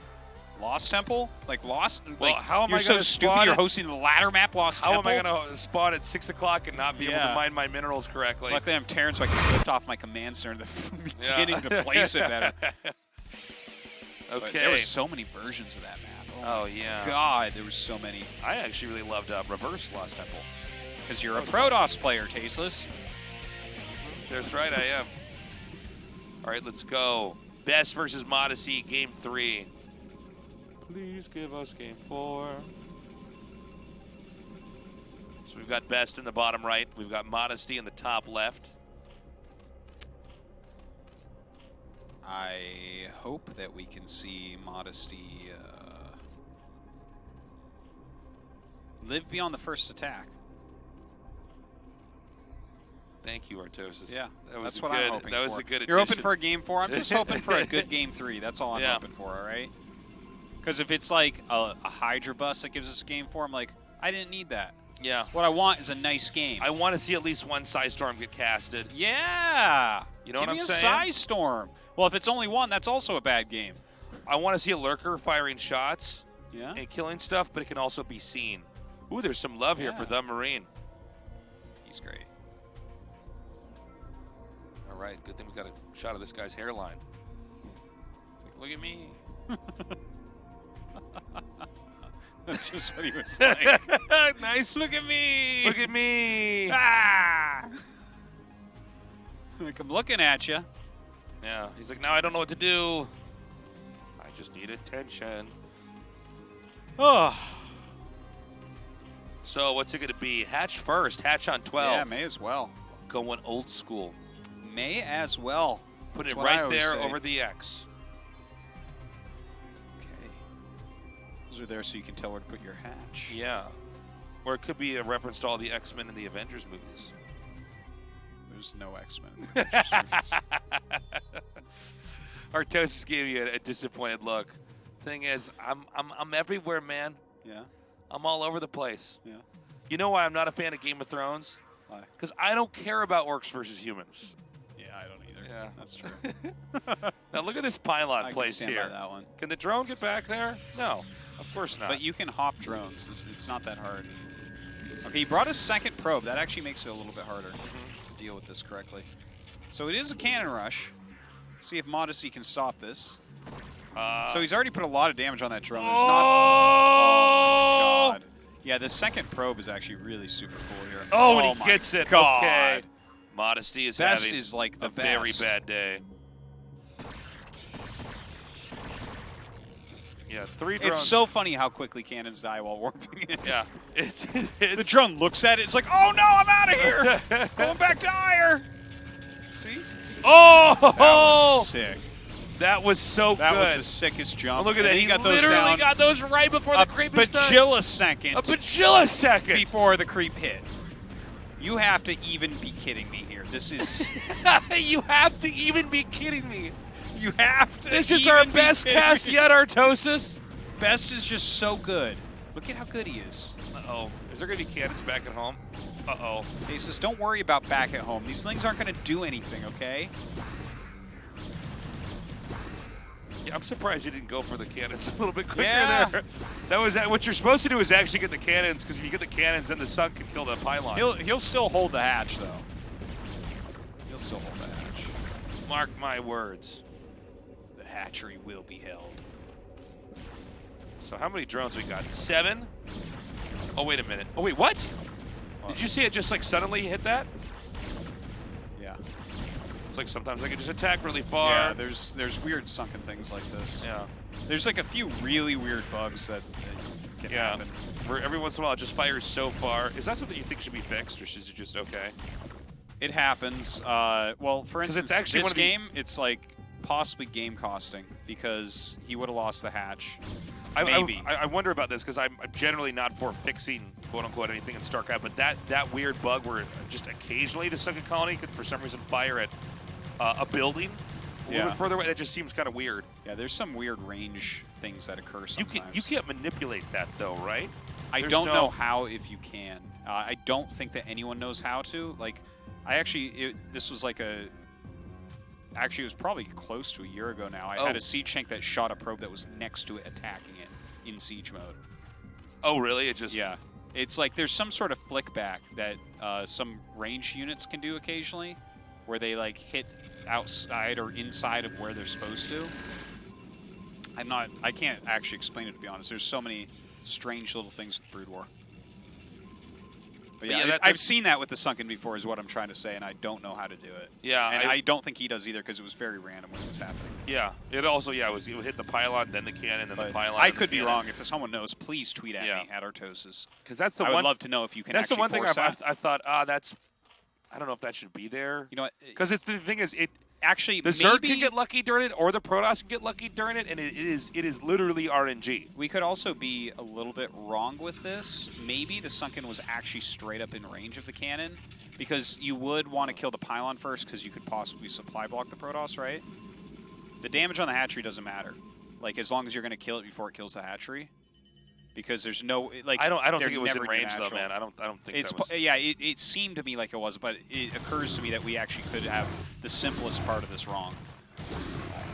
Lost Temple? Like Lost? Well, like, how am you're I so gonna stupid spawn you're it? hosting the ladder map Lost How Temple? am I going to spawn at 6 o'clock and not be able to Yeah. mine my minerals correctly? Luckily, I'm Terran, so I can lift off my command center at the beginning to place it better. Okay. But there were so many versions of that map. Oh, yeah. God, there were so many. I actually really loved Reverse Lost Temple. Because you're a Protoss player, Tasteless. That's right, I am. All right, let's go. BeSt versus Modesty, Game 3. Please give us Game 4. So we've got BeSt in the bottom right. We've got Modesty in the top left. I hope that we can see Modesty live beyond the first attack. Thank you, Artosis. Yeah, that was that's what good, I'm hoping That was for. a good You're addition. hoping for a game 4. I'm just hoping for a good game 3. That's all I'm Yeah. hoping for, all right? Because if it's like a Hydra bus that gives us a game 4, I'm like, I didn't need that. Yeah. What I want is a nice game. I want to see at least one Psy Storm get casted. Yeah. You know Give what me I'm a saying? Psy Storm. Well, if it's only one, that's also a bad game. I want to see a Lurker firing shots Yeah. and killing stuff, but it can also be seen. Ooh, there's some love here for Yeah. the Marine. He's great. All right, good thing we got a shot of this guy's hairline. It's like, look at me. That's just what he was like. Nice. Look at me. Look at me. Ah! Like, I'm looking at you. Yeah, he's like, now I don't know what to do. I just need attention. Oh. So what's it going to be? Hatch first. Hatch on 12. Yeah, may as well. Going old school. May as well. Put That's it what I right always there say. over the X. Okay. Those are there so you can tell where to put your hatch. Yeah. Or it could be a reference to all the X-Men and the Avengers movies. There's no X-Men in the Avengers movies. Artosis gave you a disappointed look. Thing is, I'm everywhere, man. Yeah. I'm all over the place. Yeah. You know why I'm not a fan of Game of Thrones? Why? Because I don't care about orcs versus humans. Yeah, I don't either. Yeah. That's true. Now look at this pylon I can place stand here. by that one. Can the drone get back there? No, of course not. But you can hop drones. It's not that hard. Okay, he brought a second probe. That actually makes it a little bit harder to deal with this correctly. So it is a cannon rush. See if Modesty can stop this. So he's already put a lot of damage on that drone. There's not. Oh my god. Yeah, the second probe is actually really super cool here. Oh, and he my gets it. God. Okay. Modesty is BeSt having is like the a very best. bad day. Yeah, 3 drones. It's so funny how quickly cannons die while warping it. Yeah, it's The drone looks at it. It's like, oh no, I'm out of here. Going back to Ire. See? Oh, That was sick. that was so That good. was the sickest jump. Oh, look at And that. then He got those literally down got those right before a the creep is done. bajillisecond A bajillisecond. before the creep hit. You have to even be kidding me here. This is. You have to even be kidding me. You have to. This is our even be best kidding cast me. yet, Artosis. BeSt is just so good. Look at how good he is. Uh-oh. Is there going to be cannons back at home? Uh-oh. He says, don't worry about back at home. These things aren't going to do anything, okay? Yeah, I'm surprised you didn't go for the cannons a little bit quicker Yeah. there. That was what you're supposed to do is actually get the cannons, because if you get the cannons, then the sun can kill the pylon. He'll still hold the hatch, though. He'll still hold the hatch. Mark my words. The hatchery will be held. So how many drones we got? 7? Oh, wait a minute. Oh, wait, what? Did you see it just like suddenly hit that? Yeah. It's like sometimes I can just attack really far. Yeah, there's weird sunken things like this. Yeah. There's like a few really weird bugs that can happen. Where every once in a while it just fires so far. Is that something you think should be fixed, or is it just okay? It happens. Well, for 'Cause instance, it's actually this one of the- game, it's like possibly game costing because he would have lost the hatch. I wonder about this because I'm generally not for fixing quote unquote anything in StarCraft, but that weird bug where just occasionally the sunken colony could for some reason fire at a building a little bit further away, that just seems kind of weird. Yeah, there's some weird range things that occur sometimes. You can't manipulate that though, right? I don't know how if you can. I don't think that anyone knows how to. Like, this was like actually it was probably close to a year ago now. I had a siege tank that shot a probe that was next to it attacking it in siege mode. Oh, really? It just... Yeah. It's like there's some sort of flick back that some range units can do occasionally where they like hit outside or inside of where they're supposed to. I can't actually explain it, to be honest. There's so many strange little things with Brood War. But yeah, I've seen that with the Sunken before is what I'm trying to say, and I don't know how to do it. Yeah. And I don't think he does either because it was very random when it was happening. Yeah. It also, it would hit the pylon, then the cannon, then the pylon. I could be wrong. If someone knows, please tweet at me at Artosis. Because that's the I one... would love to know if you can That's the actually one thing force that. I thought, I don't know if that should be there. You know what? Because the thing is, Actually, The Zerg maybe can get lucky during it, or the Protoss can get lucky during it, and it is literally RNG. we could also be a little bit wrong with this. Maybe the Sunken was actually straight up in range of the cannon, because you would want to kill the pylon first, because you could possibly supply block the Protoss, right? The damage on the hatchery doesn't matter, like as long as you're going to kill it before it kills the hatchery, because there's no like. I don't they're think it was in never range though, natural. man. I don't think It's that was. yeah, it seemed to me like it was, but it occurs to me that we actually could have the simplest part of this wrong.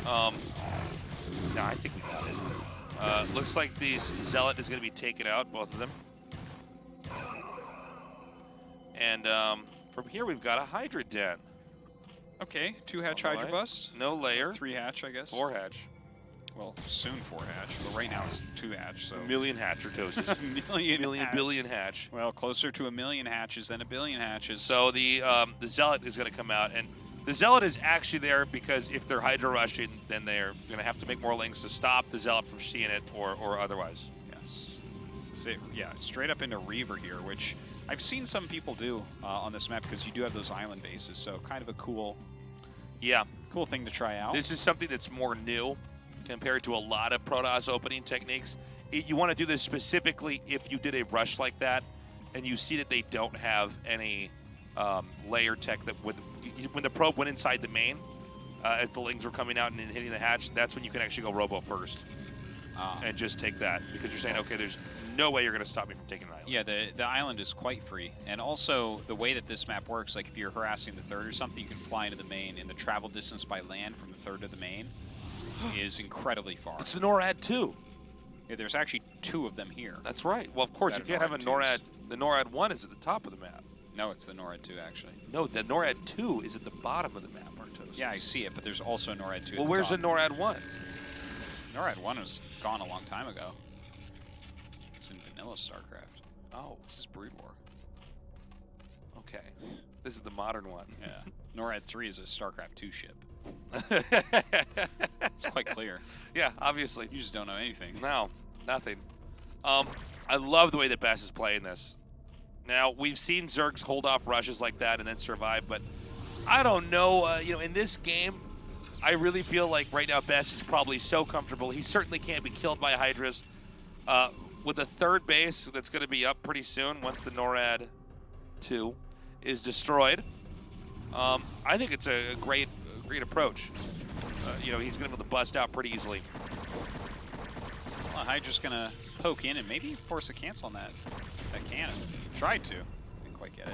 No, I think we got it. Looks like the Zealot is going to be taken out, both of them. And from here, we've got a Hydra Den. Okay, 2-hatch On the Hydra way. bust. No layer. 3-hatch, I guess. 4-hatch. Well, soon 4-hatch, but right now it's 2-hatch, so. A million hatcher toasts. million hatch. billion hatch. Well, closer to a million hatches than a billion hatches. So the Zealot is going to come out, and the Zealot is actually there because if they're Hydra rushing, then they're going to have to make more links to stop the Zealot from seeing it or otherwise. Yes. So, yeah, straight up into Reaver here, which I've seen some people do on this map because you do have those island bases, so kind of a cool thing to try out. This is something that's more new compared to a lot of Protoss opening techniques. You want to do this specifically if you did a rush like that and you see that they don't have any layer tech that when the probe went inside the main as the lings were coming out and hitting the hatch, that's when you can actually go robo first and just take that, because you're saying, okay, there's no way you're going to stop me from taking an island. Yeah, the island is quite free. And also, the way that this map works, like if you're harassing the third or something, you can fly into the main, and the travel distance by land from the third to the main is incredibly far. It's the NORAD 2. Yeah, there's actually 2 of them here. That's right. Well, of course, That you can't have a NORAD 2s. NORAD. The NORAD 1 is at the top of the map. No, it's the NORAD 2, actually. No, the NORAD 2 is at the bottom of the map, Martos. Yeah, I see it, but there's also a NORAD 2 Well, at the where's the top. NORAD 1? NORAD 1 was gone a long time ago. It's in vanilla StarCraft. Oh, This is Brood War. okay. This is the modern one. Yeah. NORAD 3 is a StarCraft 2 ship. It's quite clear. Yeah, obviously. You just don't know anything. No, nothing. I love the way that BeSt is playing this. Now, we've seen Zergs hold off rushes like that and then survive, but I don't know. In this game, I really feel like right now BeSt is probably so comfortable. He certainly can't be killed by Hydras. With a third base that's going to be up pretty soon once the NORAD 2 is destroyed, I think it's a great approach. He's going to be able to bust out pretty easily. Well, Hydra's going to poke in and maybe force a cancel on that cannon. Tried to. Didn't quite get it.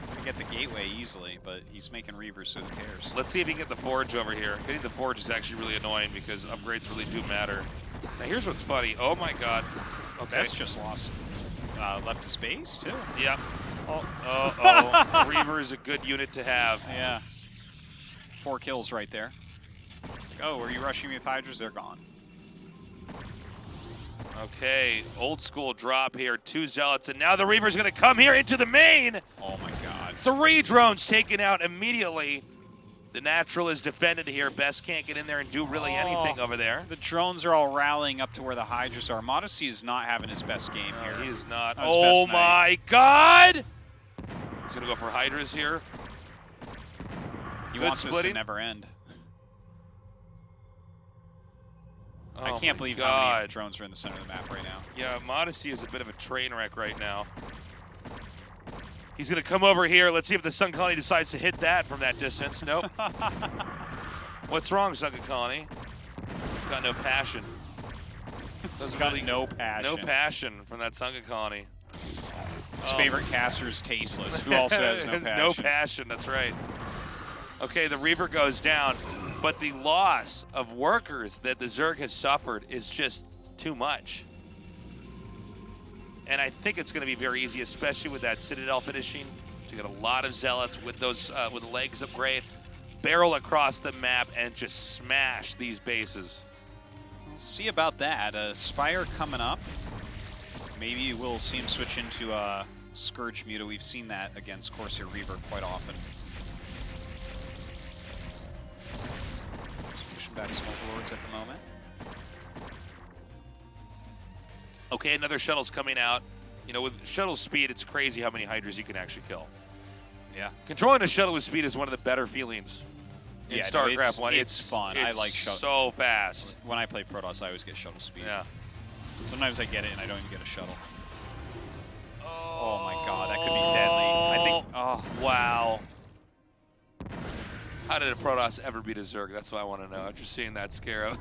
Gonna get the gateway easily, but he's making Reavers, so who cares? Let's see if he can get the Forge over here. Getting the Forge is actually really annoying because upgrades really do matter. Now here's what's funny. Oh my god. Okay. That's just lost. Left his base, too. Yep. Oh. Reaver is a good unit to have. Yeah. 4 kills right there. It's like, oh, were you rushing me with Hydras? They're gone. Okay, old school drop here. 2 Zealots, and now the Reaver's going to come here into the main. Oh my god. 3 drones taken out immediately. The natural is defended here. BeSt can't get in there and do really anything over there. The drones are all rallying up to where the Hydras are. Modesty is not having his best game here. He is not. Not his Oh best my god! He's going to go for Hydras here. He Good wants this to splitting. never end. Oh I can't my believe how God. many drones are in the center of the map right now. Yeah, Modesty is a bit of a train wreck right now. He's going to come over here. Let's see if the Sun Colony decides to hit that from that distance. Nope. What's wrong, Sun Colony? He's got no passion. He's got no passion. No passion from that Sun Colony. His favorite caster is Tasteless, who also has no passion. No passion, that's right. Okay, the Reaver goes down, but the loss of workers that the Zerg has suffered is just too much. And I think it's going to be very easy, especially with that Citadel finishing. You got a lot of Zealots with those with legs upgrade, barrel across the map and just smash these bases. We'll see about that. Spire coming up. Maybe we'll see him switch into Scourge Muta. We've seen that against Corsair Reaver quite often. Just pushing back his Multilords at the moment. Okay, another shuttle's coming out. With shuttle speed, it's crazy how many Hydras you can actually kill. Yeah. Controlling a shuttle with speed is one of the better feelings in Yeah, no, StarCraft 1. it's fun. I It's like shuttle. so fast. When I play Protoss, I always get shuttle speed. Yeah. Sometimes I get it and I don't even get a shuttle. Oh my god, that could be deadly. I think. Oh Wow. How did a Protoss ever beat a Zerg? That's what I want to know. After seeing that Scarab.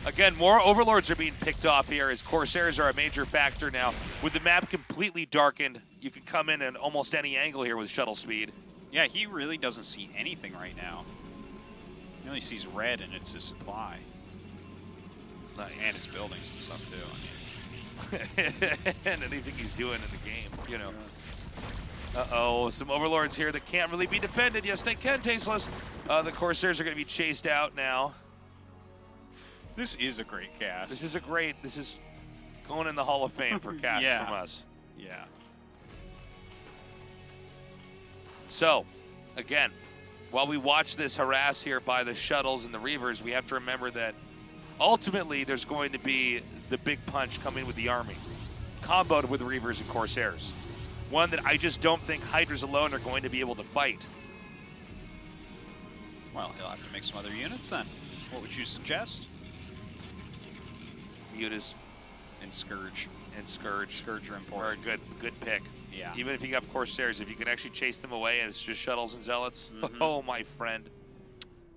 Again, more Overlords are being picked off here as Corsairs are a major factor now. With the map completely darkened, you can come in at almost any angle here with shuttle speed. yeah, he really doesn't see anything right now. He only sees red, and it's his supply. And his buildings and stuff too. And anything he's doing in the game, you know. Uh-oh, some Overlords here that can't really be defended. Yes, they can, Tasteless. The Corsairs are going to be chased out now. This is a great cast. This is going in the Hall of Fame for casts Yeah. from us. Yeah. So, again, while we watch this harass here by the shuttles and the Reavers, we have to remember that ultimately there's going to be the big punch coming with the army, comboed with Reavers and Corsairs. One that I just don't think Hydras alone are going to be able to fight. Well, he'll have to make some other units then. What would you suggest? Mutas And Scourge. and Scourge Scourge are are a important. good pick. Yeah. Even if you have Corsairs, if you can actually chase them away and it's just shuttles and zealots, oh my friend.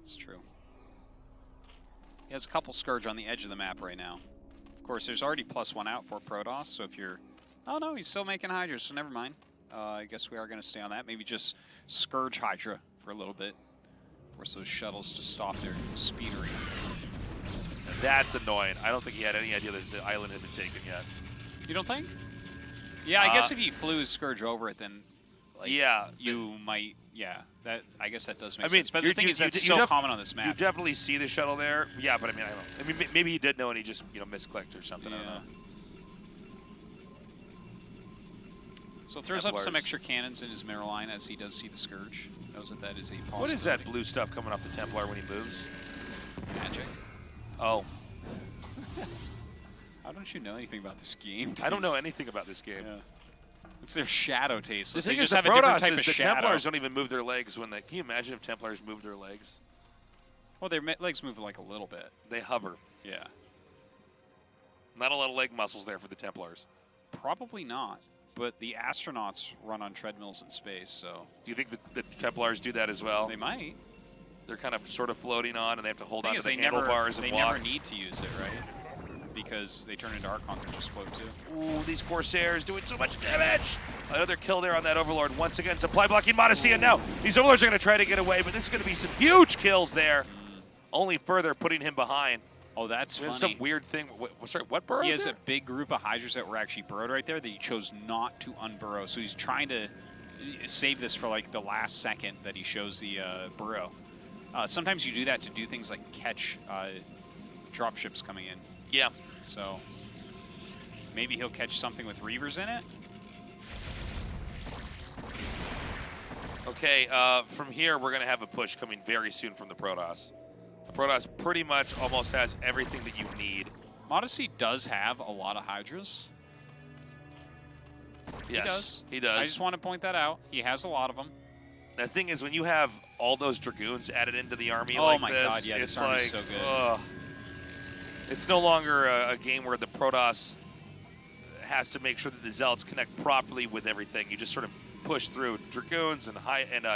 It's true. He has a couple Scourge on the edge of the map right now. Of course, there's already +1 out for Protoss, so if you're... Oh no, he's still making Hydras, so never mind. I guess we are going to stay on that. Maybe just Scourge Hydra for a little bit. Force those shuttles to stop their speedery. That's annoying. I don't think he had any idea that the island had been taken yet. You don't think? Yeah, I guess if he flew his Scourge over it, then like, Yeah. you might. Yeah, that I guess that does make I mean, sense. But the thing is, that's you so common on this You map. definitely see the shuttle there. Yeah, but I mean, I don't know. I mean, maybe he did know and he just, misclicked or something. I don't know. So throws up some Templars. extra cannons in his mineral line as he does see the Scourge. Knows that that is a possibility. What is that blue stuff coming off the Templar when he moves? Magic. Oh, How don't you know anything about this game? I don't know Taze? anything about this game. Yeah. It's their shadow taste. The They thing just is, have the a different Protoss type is of the shadow. Templars don't even move their legs when they. Can you imagine if Templars moved their legs? Well, their legs move like a little bit. They hover. Yeah. Not a lot of leg muscles there for the Templars. Probably not. But the astronauts run on treadmills in space, so Do you think the Templars do that as well? they might. They're kind of sort of floating on, and they have to hold Thing on to is, the they never handlebars and they walk. never need to use it, right? Because they turn into Archons and just float too. Ooh, these Corsairs doing so much damage. Another kill there on that Overlord. Once again, supply blocking Modesty, and now these Overlords are going to try to get away, but this is going to be some huge kills there. Only further putting him behind. Oh, that's There's funny. some weird thing. Sorry, what burrow? He has a big group of Hydras that were actually burrowed right there that he chose not to unburrow. So he's trying to save this for like the last second that he shows the burrow. Sometimes you do that to do things like catch dropships coming in. Yeah. So maybe he'll catch something with Reavers in it. Okay, from here, we're going to have a push coming very soon from the Protoss. The Protoss pretty much almost has everything that you need. Modesty does have a lot of Hydras. Yes, He does. He does. I just want to point that out. He has a lot of them. The thing is, when you have all those Dragoons added into the army Oh like my this, God, yeah, it's this army's like, so good. ugh. It's no longer a game where the Protoss has to make sure that the Zealots connect properly with everything. You just sort of push through. Dragoons and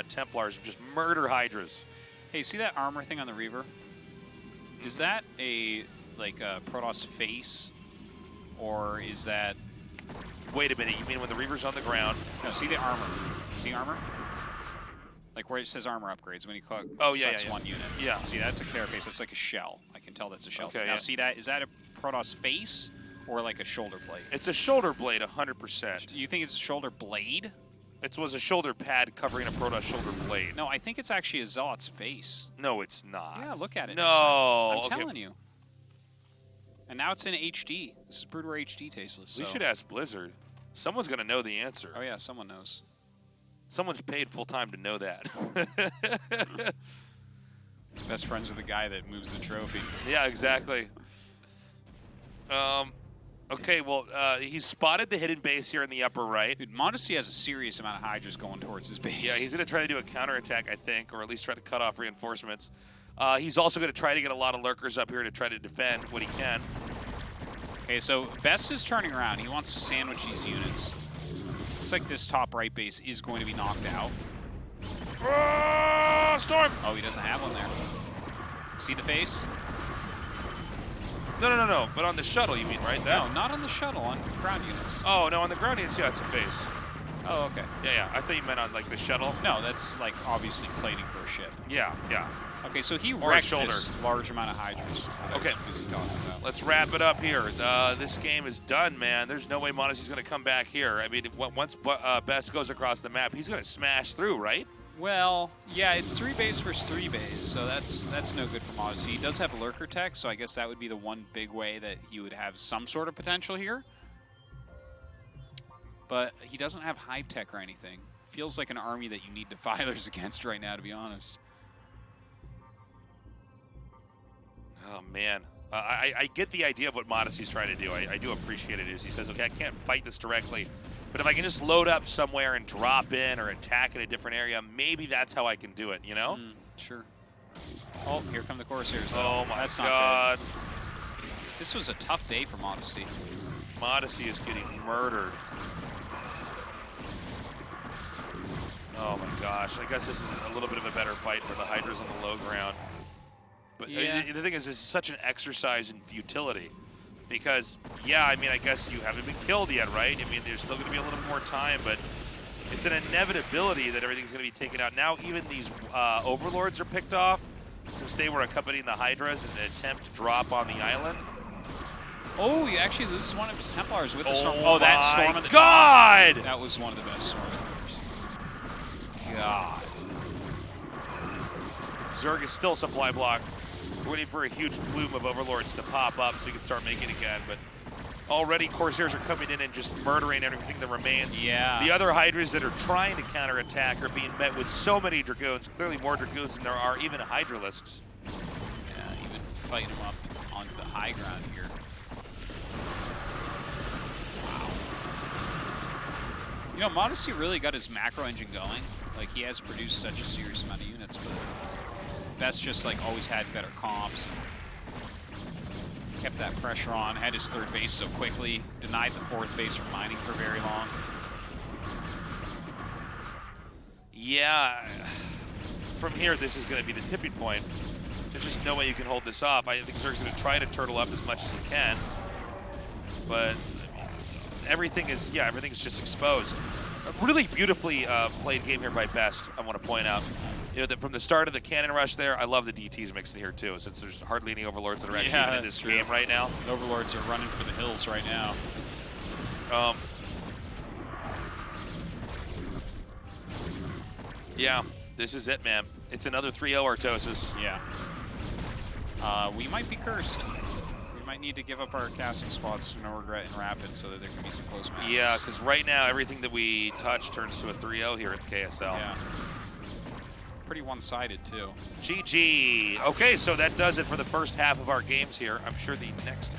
Templars just murder Hydras. Hey, see that armor thing on the Reaver? Is that a Protoss face, or is that? Wait a minute, you mean when the Reaver's on the ground? No, see the armor. See armor? Like where it says armor upgrades when you click Oh, yeah, selects yeah. one unit. Yeah. See, that's a carapace. That's like a shell. I can tell that's a shell. Okay, now yeah. see that? Is that a Protoss face or like a shoulder blade? It's a shoulder blade, 100%. Do you think it's a shoulder blade? It was a shoulder pad covering a Protoss shoulder blade. No, I think it's actually a Zealot's face. No, it's not. Yeah, look at it. No. I'm okay. telling you. And now it's in HD. This is Broodware HD tasteless. We so- should ask Blizzard. Someone's going to know the answer. Oh yeah, someone knows. Someone's paid full time to know that. He's best friends with the guy that moves the trophy. Yeah, exactly. Okay, well, he's spotted the hidden base here in the upper right. Dude, Modesty has a serious amount of Hydras going towards his base. Yeah, he's going to try to do a counterattack, I think, or at least try to cut off reinforcements. He's also going to try to get a lot of lurkers up here to try to defend what he can. Okay, so BeSt is turning around. He wants to sandwich these units. Looks like this top right base is going to be knocked out. Storm! Oh, he doesn't have one there. See the face? No. But on the shuttle, you mean, right? No, not on the shuttle, on ground units. Oh, no, on the ground units, yeah, it's a face. Oh, okay. Yeah. I thought you meant on, like, the shuttle. No, that's, like, obviously plating for a ship. Yeah. Okay, so he Or a wrecked shoulder. this large amount of Hydras. that I Okay. was busy talking about. Let's wrap it up here. This game is done, man. There's no way Modesty's going to come back here. I mean, once BeSt goes across the map, he's going to smash through, right? Well, yeah, it's 3 base versus 3 base, so that's no good for Modesty. He does have lurker tech, so I guess that would be the one big way that he would have some sort of potential here. But he doesn't have hive tech or anything. Feels like an army that you need defilers against right now, to be honest. Oh, man. I get the idea of what Modesty's trying to do. I do appreciate it. He says, okay, I can't fight this directly, but if I can just load up somewhere and drop in or attack in a different area, maybe that's how I can do it, you know? Sure. Oh, here come the Corsairs. Oh, my That's God. not good. This was a tough day for Modesty. Modesty is getting murdered. Oh, my gosh. I guess this is a little bit of a better fight for the Hydras on the low ground. But Yeah. the thing is, this is such an exercise in futility. Because, yeah, I mean, I guess you haven't been killed yet, right? I mean, there's still going to be a little more time, but it's an inevitability that everything's going to be taken out. Now even these overlords are picked off since they were accompanying the Hydras in an attempt to drop on the island. Oh, he actually loses one of his Templars with the storm. Oh, that my storm at the God! top. That was one of the best storms I've ever seen. God. Zerg is still supply block. We're waiting for a huge plume of overlords to pop up so we can start making again, but already Corsairs are coming in and just murdering everything that remains. Yeah. The other Hydras that are trying to counterattack are being met with so many Dragoons, clearly more Dragoons than there are even Hydralisks. Yeah, even fighting him up onto the high ground here. Wow. You know, Modesty really got his macro engine going. Like, he has produced such a serious amount of units, but BeSt just, like, always had better comps. Kept that pressure on, had his 3rd base so quickly, denied the 4th base from mining for very long. Yeah, from here, this is going to be the tipping point. There's just no way you can hold this off. I think Zerg's going to try to turtle up as much as he can, but I mean, everything's just exposed. A really beautifully played game here by BeSt, I want to point out. You know, that from the start of the cannon rush there, I love the DTs mixed in here too, since there's hardly any overlords that are actually even in this game right now. The overlords are running for the hills right now. Yeah, this is it, man. It's another 3-0 Artosis. Yeah. We might be cursed. We might need to give up our casting spots to No Regret and Rapid so that there can be some close matches. Yeah, because right now everything that we touch turns to a 3-0 here at KSL. Yeah. Pretty one-sided too. GG. Okay, so that does it for the first half of our games here. I'm sure the next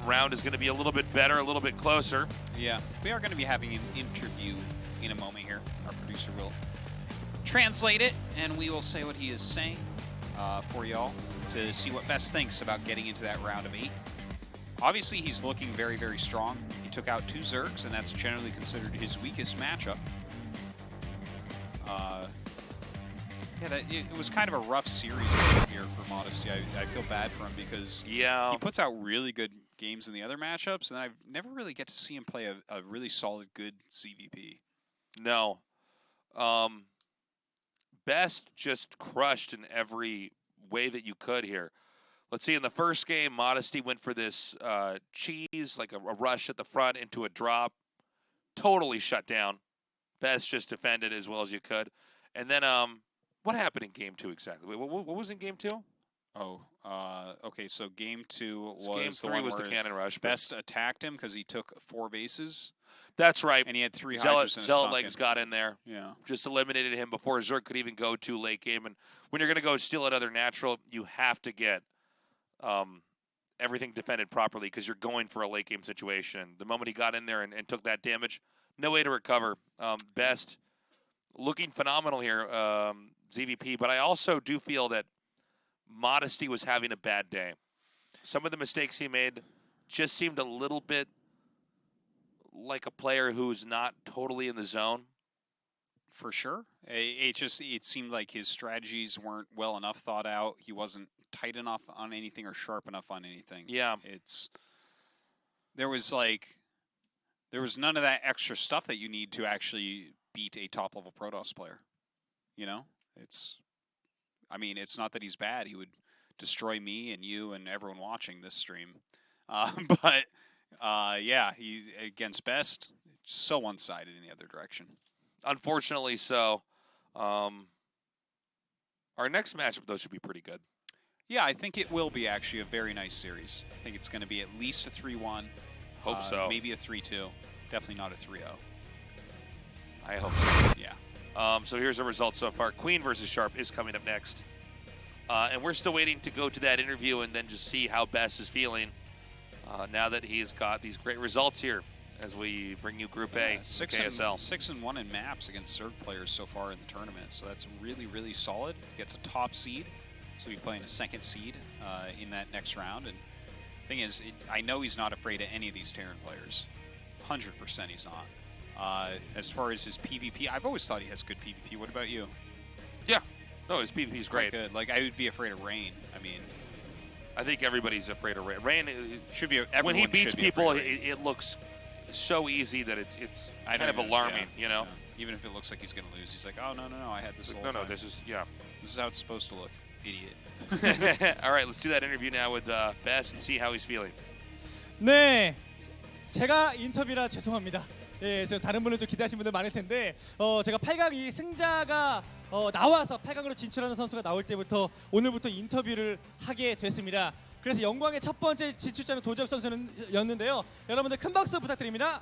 round is going to be a little bit better, a little bit closer. Yeah, we are going to be having an interview in a moment here. Our producer will translate it, and we will say what he is saying for y'all to see what BeSt thinks about getting into that round of 8. Obviously, he's looking very, very strong. He took out 2 Zergs, and that's generally considered his weakest matchup. Yeah, it was kind of a rough series here for Modesty. I feel bad for him because he puts out really good games in the other matchups, and I never really get to see him play a really solid, good CVP. No. BeSt just crushed in every way that you could here. Let's see, in the first game, Modesty went for this cheese, like a rush at the front into a drop. Totally shut down. BeSt just defended as well as you could. And then, what happened in game 2 exactly? Wait, what was in game 2? Oh, okay, so game 2 was game 3 was the cannon rush. BeSt attacked him because he took 4 bases. That's right. And he had 3 Hydras and a sunken. Zealot Legs got in there. Yeah. Just eliminated him before Zerg could even go to late game. And when you're going to go steal another natural, you have to get everything defended properly because you're going for a late game situation. The moment he got in there and took that damage, no way to recover. BeSt looking phenomenal here, ZVP, but I also do feel that Modesty was having a bad day. Some of the mistakes he made just seemed a little bit like a player who's not totally in the zone. For sure. It seemed like his strategies weren't well enough thought out. He wasn't tight enough on anything or sharp enough on anything. Yeah. There was none of that extra stuff that you need to actually beat a top level Protoss player. You know? It's not that he's bad. He would destroy me and you and everyone watching this stream. But he against BeSt, so one-sided in the other direction. Unfortunately so. Our next matchup, though, should be pretty good. Yeah, I think it will be actually a very nice series. I think it's going to be at least a 3-1. Hope so. Maybe a 3-2. Definitely not a 3-0. I hope so. Yeah. So here's the results so far. Queen versus Sharp is coming up next. And we're still waiting to go to that interview and then just see how BeSt is feeling now that he's got these great results here as we bring you Group A, KSL. 6-1 in maps against Zerg players so far in the tournament, so that's really, really solid. Gets a top seed, so he's playing a second seed in that next round. And the thing is, I know he's not afraid of any of these Terran players. 100% he's not. As far as his PvP, I've always thought he has good PvP. What about you? Yeah. No, his PvP is great. Good. Like, I would be afraid of Rain. I think everybody's afraid of Rain. Rain should be. When he beats people, it looks so easy that it's kind of alarming, you know? Yeah. Even if it looks like he's going to lose, he's like, oh, no, I had this whole time. This is how it's supposed to look. Idiot. All right, let's do that interview now with BeSt and see how he's feeling. 네, 제가 인터뷰라 죄송합니다. 예, 저 다른 분을 좀 기대하신 분들 많을 텐데, 제가 8강 이 승자가 나와서 8강으로 진출하는 선수가 나올 때부터 오늘부터 인터뷰를 하게 됐습니다. 그래서 영광의 첫 번째 진출자는 도적 선수였는데요. 여러분들 큰 박수 부탁드립니다.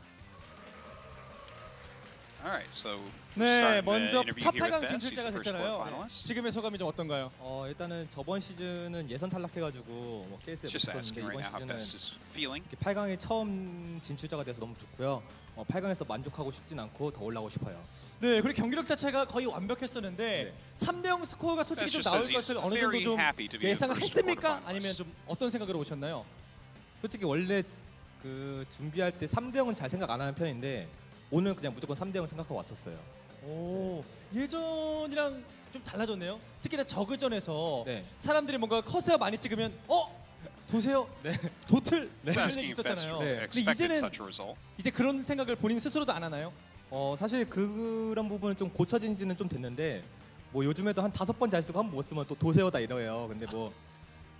Alright, so 네, 먼저 첫 8강 진출자가 됐잖아요. 지금의 소감이 좀 어떤가요? 일단은 저번 시즌은 예선 탈락해가지고 뭐 KSL 못했었는데 이번 시즌은 8강에 처음 진출자가 돼서 너무 좋고요. 8강에서 만족하고 싶진 않고 더 올라가고 싶어요. 네, 그리고 경기력 자체가 거의 완벽했었는데 3대0 스코어가 솔직히 좀 나올 것을 어느 정도 좀 예상을 했습니까? 아니면 좀 어떤 생각으로 오셨나요? 솔직히 원래 그 준비할 때 3대0은 잘 생각 안 하는 편인데 오늘 그냥 무조건 3대0 생각하고 왔었어요. 오, 예전이랑 좀 달라졌네요. 특히나 저그전에서 사람들이 뭔가 커세어 많이 찍으면 도세요? 네. 도틀? 네. 이런 얘기 있었잖아요. 네. 근데 이제는 이제 그런 생각을 본인 스스로도 안 하나요? 사실 그런 부분은 좀 고쳐진 지는 좀 됐는데 뭐 요즘에도 한 5번 잘 쓰고 한 번 못 쓰면 또 도세요다 이래요. 근데 뭐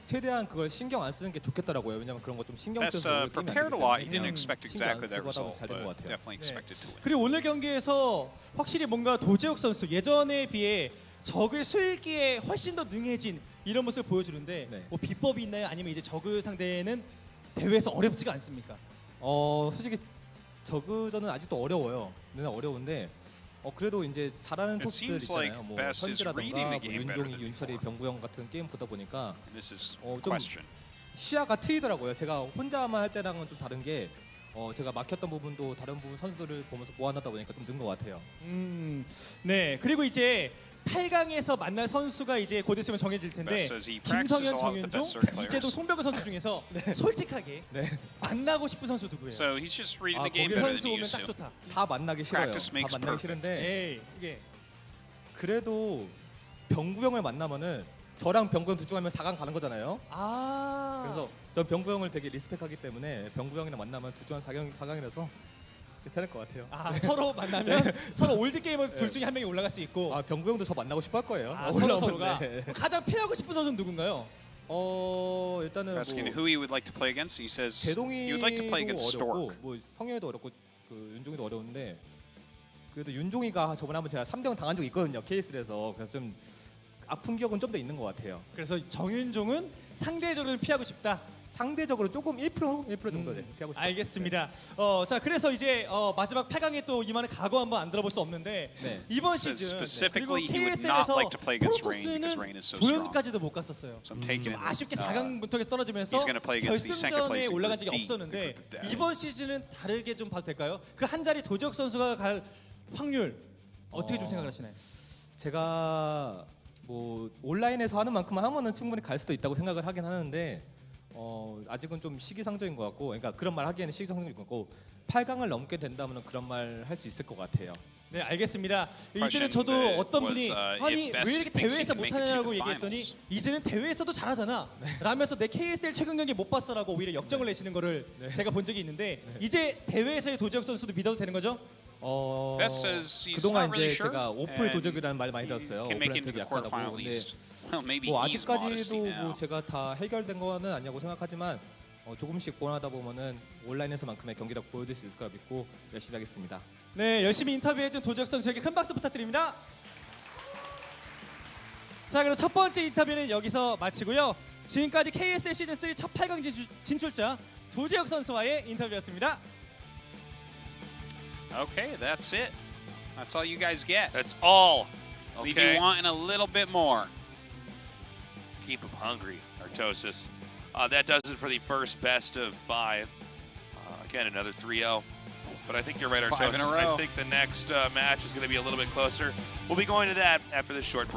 최대한 그걸 신경 안 쓰는 게 좋겠더라고요. 왜냐면 그런 거 좀 신경 써서 prepared a lot. He didn't expect exactly that result, but definitely expected to win. 그리고 오늘 경기에서 확실히 뭔가 도재욱 선수 예전에 비해 적의 수일기에 훨씬 더 능해진 이런 모습을 보여주는데 뭐 비법이 있나요? 아니면 이제 저그 상대는 대회에서 어렵지가 않습니까? 솔직히 저그전은 아직도 어려워요. 너무 어려운데 그래도 이제 잘하는 토스들 있잖아요. 뭐 현지라던가 뭐 윤종이, 윤철이, 병구형 같은 게임 보다 보니까 좀 시야가 트이더라고요. 제가 혼자만 할 때랑은 좀 다른 게 제가 막혔던 부분도 다른 부분 선수들을 보면서 모아놨다 보니까 좀 는 것 같아요. 네, 그리고 이제 8강에서 만날 선수가 이제 곧 있으면 정해질 텐데 김성현, 정윤종, 이재동, 송병구 선수 중에서 솔직하게 만나고 싶은 선수 누구예요? So he's just reading the game 거기 better 선수 than he 오면 used 딱 to. 좋다. 다 만나기 싫어요. 다 만나기 싫은데 이게 그래도 병구형을 만나면은 저랑 병구형 둘 중 하면 4강 가는 거잖아요. 그래서 전 병구형을 되게 리스펙하기 때문에 병구형이랑 만나면 두 중 한 4강이라서 괜찮을 것 같아요. 서로 만나면 서로 올드 게이머 둘 중에 한 명이 올라갈 수 있고. 병구형도 저 만나고 싶어 할 거예요. 서로가. 가장 피하고 싶은 선수는 누군가요? 일단은 asking who he would like to play against. He says he would like to play against 어렵고, Stork. 뭐 성현이도 어렵고 그 윤종이도 어려운데 그래도 윤종이가 저번에 한번 제가 3대0 당한 적이 있거든요. KSL에서. 그래서 좀 아픈 기억은 좀 더 있는 것 같아요. 그래서 정윤종은 상대적으로 피하고 싶다. 상대적으로 조금 1% 정도 이렇게 하고 싶어요. 알겠습니다. 자 그래서 이제 마지막 8강에 또 임하는 각오 한번 안 들어볼 수 없는데 네. 이번 Says 시즌 그리고 specifically he would not KSL에서 like to play against Rain because Rain 프로토스는 is so strong. 조연까지도 못 갔었어요. So I'm taking it. 아쉽게 4강부터 떨어지면서 he's gonna play against the second 결승전에 place in 올라간 Group 적이 D, 없었는데 the Group of Death. 이번 시즌은 다르게 좀 봐도 될까요? 그 한 자리 도지혁 선수가 갈 확률 어떻게 좀 생각하시나요? 제가 뭐 온라인에서 하는 만큼 하면은 충분히 갈 수도 있다고 생각을 하긴 하는데 아직은 좀 시기상조인 것 같고, 그러니까 그런 말 하기에는 시기상조인 것 같고 8강을 넘게 된다면 그런 말 할 수 있을 것 같아요. 네 알겠습니다. 이제는 Question 저도 that 어떤 was, 분이 아니 if 왜 BeSt 이렇게 thinks he 대회에서 can make it to 못하냐고 the 얘기했더니 finals. 이제는 대회에서도 잘하잖아 라면서 내 KSL 최근 경기 못 봤어라고 오히려 역정을 내시는 거를 제가 본 적이 있는데 이제 대회에서의 도지혁 선수도 믿어도 되는 거죠? BeSt says he's 그동안 not really 이제 sure, 제가 오프의 and 도적이라는 말 많이 들었어요. can make it 오프는 into 되게 the quarterfinal 약하다고. at 근데 least. Well, maybe 뭐 he's 아직까지도 Modesty 뭐 now. 제가 다 해결된 거는 아니라고 생각하지만 조금씩 보완하다 보면은 온라인에서만큼의 경기력 보여줄 수 있을 거라 믿고 열심히 하겠습니다. 네 열심히 인터뷰해준 도지혁 선수에게 큰 박수 부탁드립니다. 자 그럼 첫 번째 인터뷰는 여기서 마치고요. 지금까지 KSL 시즌 3 첫 8강 진출자 도지혁 선수와의 인터뷰였습니다. Okay, that's it. That's all you guys get. That's all. Leave Okay. you wanting a little bit more. Keep them hungry, Artosis. That does it for the first best of 5. Again, another 3-0. But I think you're right, It's 5 in a Artosis. row. I think the next match is going to be a little bit closer. We'll be going to that after this short break.